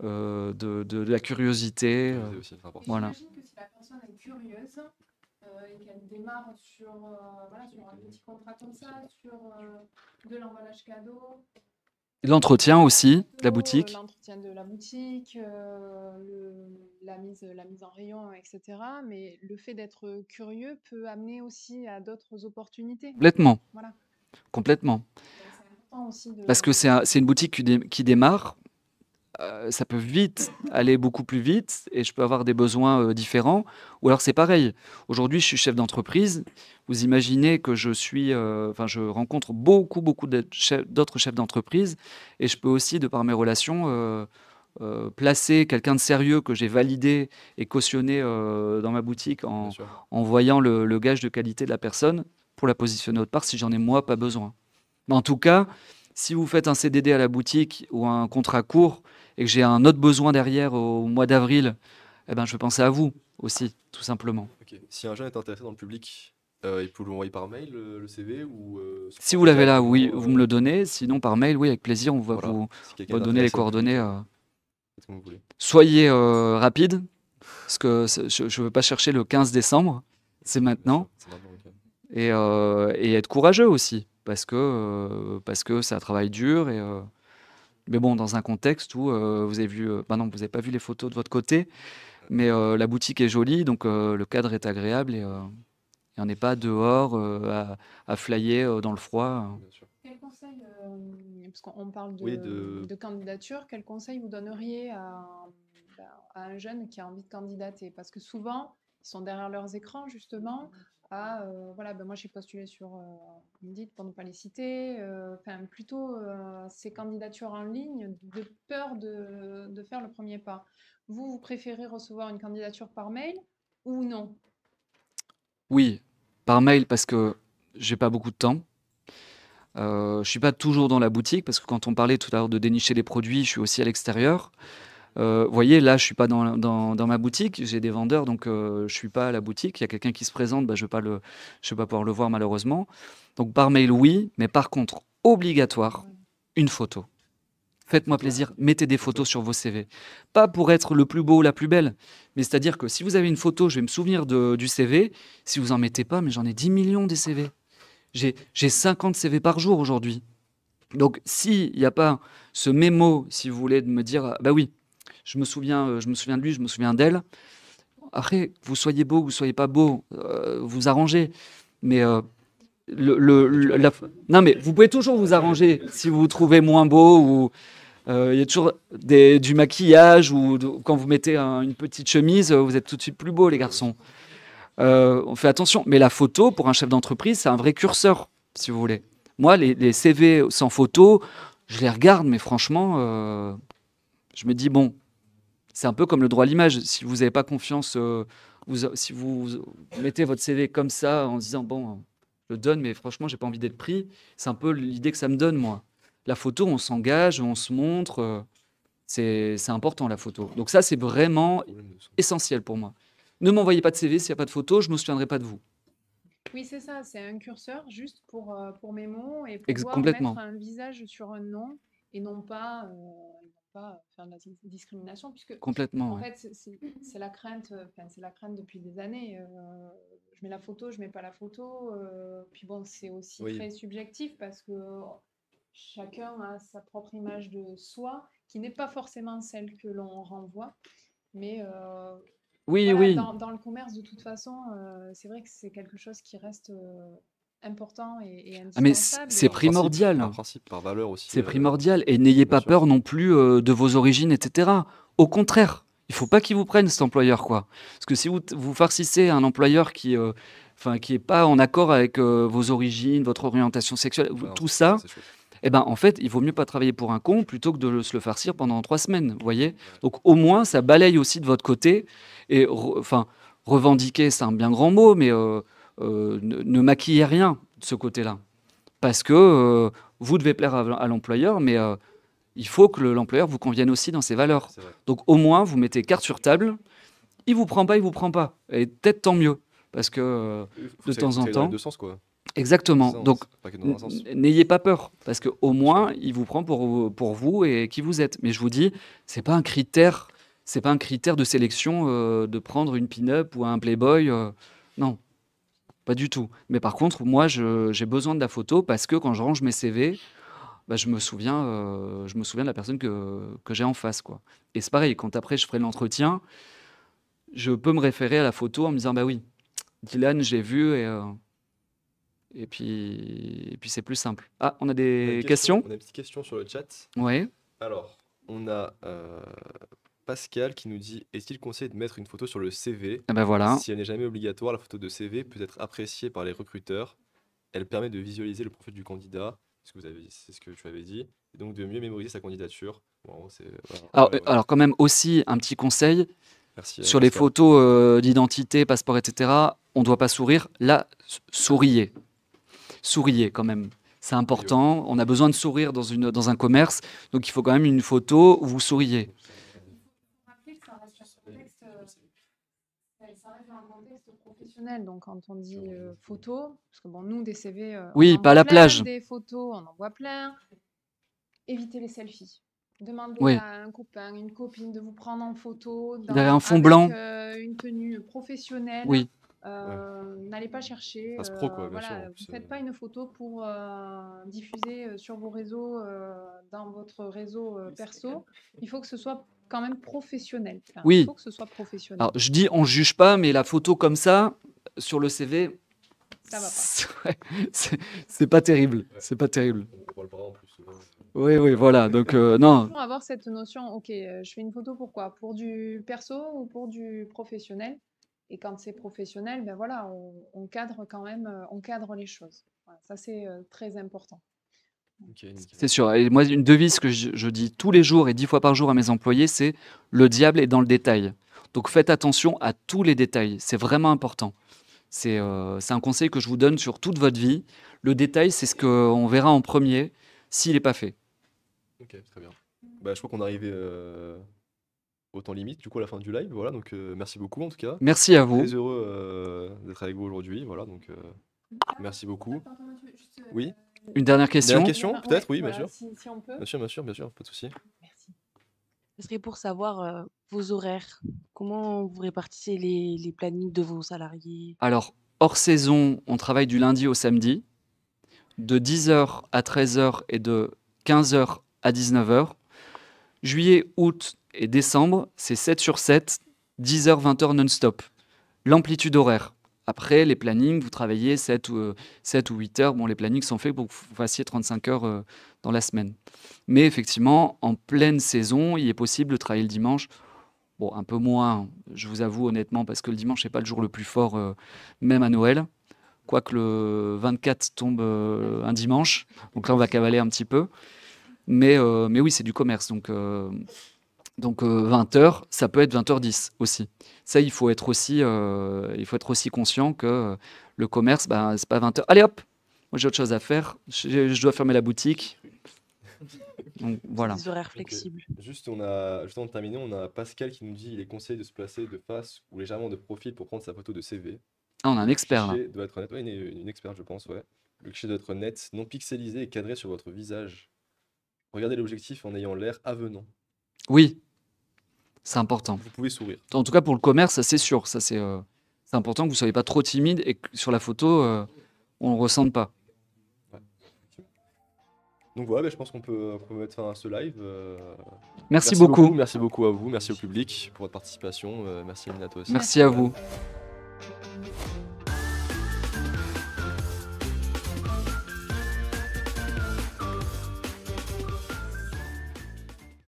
de la curiosité. Curiosité aussi, c'est important. Voilà. J'imagine que si la personne est curieuse et qu'elle démarre sur, voilà, sur un petit contrat comme ça, sur de l'emballage cadeau, L'entretien aussi de la boutique. l'entretien de la boutique, la mise en rayon, etc. Mais le fait d'être curieux peut amener aussi à d'autres opportunités. Complètement, Voilà. complètement. Donc, c'est important aussi de... Parce que c'est une boutique qui démarre. Ça peut vite aller beaucoup plus vite, et je peux avoir des besoins différents. Ou alors c'est pareil. Aujourd'hui, je suis chef d'entreprise. Vous imaginez que je rencontre beaucoup, beaucoup d'autres chefs d'entreprise, et je peux aussi, de par mes relations, placer quelqu'un de sérieux que j'ai validé et cautionné dans ma boutique Bien en, sûr. en voyant le gage de qualité de la personne, pour la positionner autre part si j'en ai moi pas besoin. Mais en tout cas, si vous faites un CDD à la boutique ou un contrat court, et que j'ai un autre besoin derrière au mois d'avril, eh ben, je vais penser à vous aussi, tout simplement. Ok. Si un jeune est intéressé dans le public, il peut l'envoyer par mail, le CV, ou Si vous l'avez là, directement, oui, vous me le donnez. Sinon, par mail, oui, avec plaisir, on va voilà. vous Si quelqu'un est donner les intéressé dans le public, coordonnées. faites comme vous voulez. Soyez rapide, parce que je ne veux pas chercher le 15 décembre, c'est Bien maintenant. sûr, c'est maintenant, ok. Et être courageux aussi, parce que c'est un travail dur. Mais bon, dans un contexte où vous avez vu, bah non, vous n'avez pas vu les photos de votre côté, mais la boutique est jolie, donc le cadre est agréable, et on n'est pas dehors à flyer dans le froid. Bien sûr. Quel conseil, parce qu'on parle Oui, de candidature, quel conseil vous donneriez à un jeune qui a envie de candidater? Parce que souvent, qui sont derrière leurs écrans justement à voilà, ben moi j'ai postulé sur Indeed pour ne pas les citer, enfin plutôt ces candidatures en ligne de peur de faire le premier pas. Vous préférez recevoir une candidature par mail ou non? Oui, par mail parce que j'ai pas beaucoup de temps. Je suis pas toujours dans la boutique parce que quand on parlait tout à l'heure de dénicher les produits, je suis aussi à l'extérieur. Vous voyez, là, je suis pas dans ma boutique, j'ai des vendeurs, donc je suis pas à la boutique. Il y a quelqu'un qui se présente, bah, je vais pas pouvoir le voir malheureusement. Donc par mail, oui, mais par contre, obligatoire, une photo. Faites-moi plaisir, mettez des photos sur vos CV. Pas pour être le plus beau ou la plus belle, mais c'est-à-dire que si vous avez une photo, je vais me souvenir du CV. Si vous en mettez pas, mais j'en ai 10 millions des CV. J'ai 50 CV par jour aujourd'hui. Donc, s'il n'y a pas ce mémo, si vous voulez, de me dire, bah oui, je me souviens de lui, je me souviens d'elle. Après, vous soyez beau, vous soyez pas beau, vous arrangez. Mais non, mais vous pouvez toujours vous arranger si vous vous trouvez moins beau ou il y a toujours du maquillage ou quand vous mettez une petite chemise, vous êtes tout de suite plus beau, les garçons. On fait attention. Mais la photo, pour un chef d'entreprise, c'est un vrai curseur, si vous voulez. Moi, les CV sans photo, je les regarde, mais franchement, je me dis, bon, c'est un peu comme le droit à l'image. Si vous n'avez pas confiance, si vous mettez votre CV comme ça en se disant, bon, je le donne, mais franchement, j'ai pas envie d'être pris, c'est un peu l'idée que ça me donne, moi. La photo, on s'engage, on se montre. C'est important, la photo. Donc ça, c'est vraiment essentiel pour moi. Ne m'envoyez pas de CV s'il n'y a pas de photo, je ne me souviendrai pas de vous. Oui, c'est ça, c'est un curseur juste pour mes mots et pouvoir Complètement. mettre un visage sur un nom et non pas faire de la discrimination, puisque Complètement, en ouais. fait, c'est la crainte, c'est la crainte depuis des années. Je mets la photo, je mets pas la photo. Puis bon, c'est aussi Oui. très subjectif parce que chacun a sa propre image de soi qui n'est pas forcément celle que l'on renvoie. Mais Oui, voilà, oui. dans le commerce, de toute façon, c'est vrai que c'est quelque chose qui reste important et Ah, mais indispensable. c'est Et primordial. Par principe, par valeur aussi. C'est primordial. Et n'ayez pas sûr. peur non plus de vos origines, etc. Au contraire, il faut pas qu'il vous prenne cet employeur, quoi. Parce que si vous farcissez un employeur qui est pas en accord avec vos origines, votre orientation sexuelle, Ouais, non, tout c'est ça, chouette. eh ben, en fait, il vaut mieux pas travailler pour un con plutôt que de se le farcir pendant 3 semaines, vous voyez. Donc au moins, ça balaye aussi de votre côté. Et revendiquer, c'est un bien grand mot, mais ne maquillez rien de ce côté-là. Parce que vous devez plaire à l'employeur, mais il faut que l'employeur vous convienne aussi dans ses valeurs. C'est vrai. Donc au moins, vous mettez carte sur table. Il vous prend pas, il vous prend pas. Et peut-être tant mieux. Parce que de temps en Dans les temps... deux sens, quoi. Exactement. Ça, Donc, c'est pas que dans un sens. n'ayez pas peur, parce qu'au moins, il vous prend pour vous et qui vous êtes. Mais je vous dis, c'est pas un critère de sélection de prendre une pin-up ou un Playboy. Non, pas du tout. Mais par contre, moi, j'ai besoin de la photo parce que quand je range mes CV, bah, je me souviens de la personne que j'ai en face, quoi. Et c'est pareil, quand après je ferai l'entretien, je peux me référer à la photo en me disant, bah oui, Dylan, j'ai vu et puis c'est plus simple. Ah, on a On a des une questions? On a une petite question sur le chat. Ouais. Alors, on a Pascal qui nous dit: est-il conseillé de mettre une photo sur le CV? Eh ben voilà. Si elle n'est jamais obligatoire, la photo de CV peut être appréciée par les recruteurs. Elle permet de visualiser le profil du candidat, c'est ce que tu avais dit, et donc de mieux mémoriser sa candidature. Bon, voilà. Alors quand même aussi un petit conseil Merci, sur les Pascal. photos d'identité, passeport, etc. On ne doit pas sourire. Là, souriez. Souriez quand même. C'est important. On a besoin de sourire dans un commerce. Donc il faut quand même une photo où vous souriez. rappeler que ça reste un contexte professionnel. Donc, quand on dit photo, parce que bon, nous, des CV, Oui, on en pas à voit la plein, plage. des photos, on en voit plein. Évitez les selfies. Demandez Oui. à un copain, une copine de vous prendre en photo Derrière un fond avec blanc. une tenue professionnelle. Oui. N'allez pas chercher. Passe pro, quoi, bien voilà, sûr, en vous plus, ne faites pas une photo pour diffuser sur vos réseaux, dans votre réseau perso. Il faut que ce soit quand même professionnel. Enfin, Oui. Il faut que ce soit professionnel. Alors je dis on juge pas, mais la photo comme ça sur le CV, Ça va pas. c'est pas terrible. C'est pas terrible. On voit le bras en plus souvent. Oui, voilà. Donc non. Toujours avoir cette notion, ok, je fais une photo pour quoi? Pour du perso ou pour du professionnel? Et quand c'est professionnel, ben voilà, on cadre quand même, on cadre les choses. Voilà, ça, c'est très important. Ok, nickel. C'est sûr. Et moi, une devise que je dis tous les jours et 10 fois par jour à mes employés, c'est le diable est dans le détail. Donc faites attention à tous les détails. C'est vraiment important. C'est un conseil que je vous donne sur toute votre vie. Le détail, c'est ce qu'on verra en premier s'il n'est pas fait. Ok, très bien. Bah, je crois qu'on est arrivé au temps limite, du coup, à la fin du live. Voilà, donc merci beaucoup en tout cas. Merci à vous. Très heureux d'être avec vous aujourd'hui. Voilà, donc merci beaucoup. Oui. Une dernière question. Dernière question, peut-être, oui, voilà, bien sûr. si on peut. Bien sûr, bien sûr, bien sûr, pas de souci. Merci. Ce serait pour savoir vos horaires. Comment vous répartissez les plannings de vos salariés? Alors, hors saison, on travaille du lundi au samedi, de 10h à 13h et de 15h à 19h. Juillet, août et décembre, c'est 7 sur 7, 10h, 20h non-stop. L'amplitude horaire. Après, les plannings, vous travaillez 7 ou 8 heures. Bon, les plannings sont faits pour que vous fassiez 35 heures dans la semaine. Mais effectivement, en pleine saison, il est possible de travailler le dimanche. Bon, un peu moins, je vous avoue honnêtement, parce que le dimanche n'est pas le jour le plus fort, même à Noël. Quoique le 24 tombe un dimanche. Donc là, on va cavaler un petit peu. Mais oui, c'est du commerce. Donc 20h, ça peut être 20h10 aussi. Ça, il faut être aussi conscient que le commerce, bah, c'est pas 20h. Allez hop, moi j'ai autre chose à faire. Je dois fermer la boutique. Donc voilà. Des horaires Ok. flexibles. Juste, juste avant de terminer, on a Pascal qui nous dit il est conseillé de se placer de face ou légèrement de profil pour prendre sa photo de CV. Ah, on a un expert là. Le cliché doit être net. Ouais, une experte, je pense, ouais. Le cliché doit être net, non pixelisé et cadré sur votre visage. Regardez l'objectif en ayant l'air avenant. Oui, c'est important. Vous pouvez sourire. En tout cas, pour le commerce, ça c'est sûr. Ça c'est important que vous ne soyez pas trop timide et que sur la photo, on ne le ressente pas. Ouais. Donc voilà, bah, je pense qu'on peut mettre fin à ce live. Merci beaucoup. Merci beaucoup à vous, merci au public pour votre participation. Merci Amina, toi aussi. Merci à vous.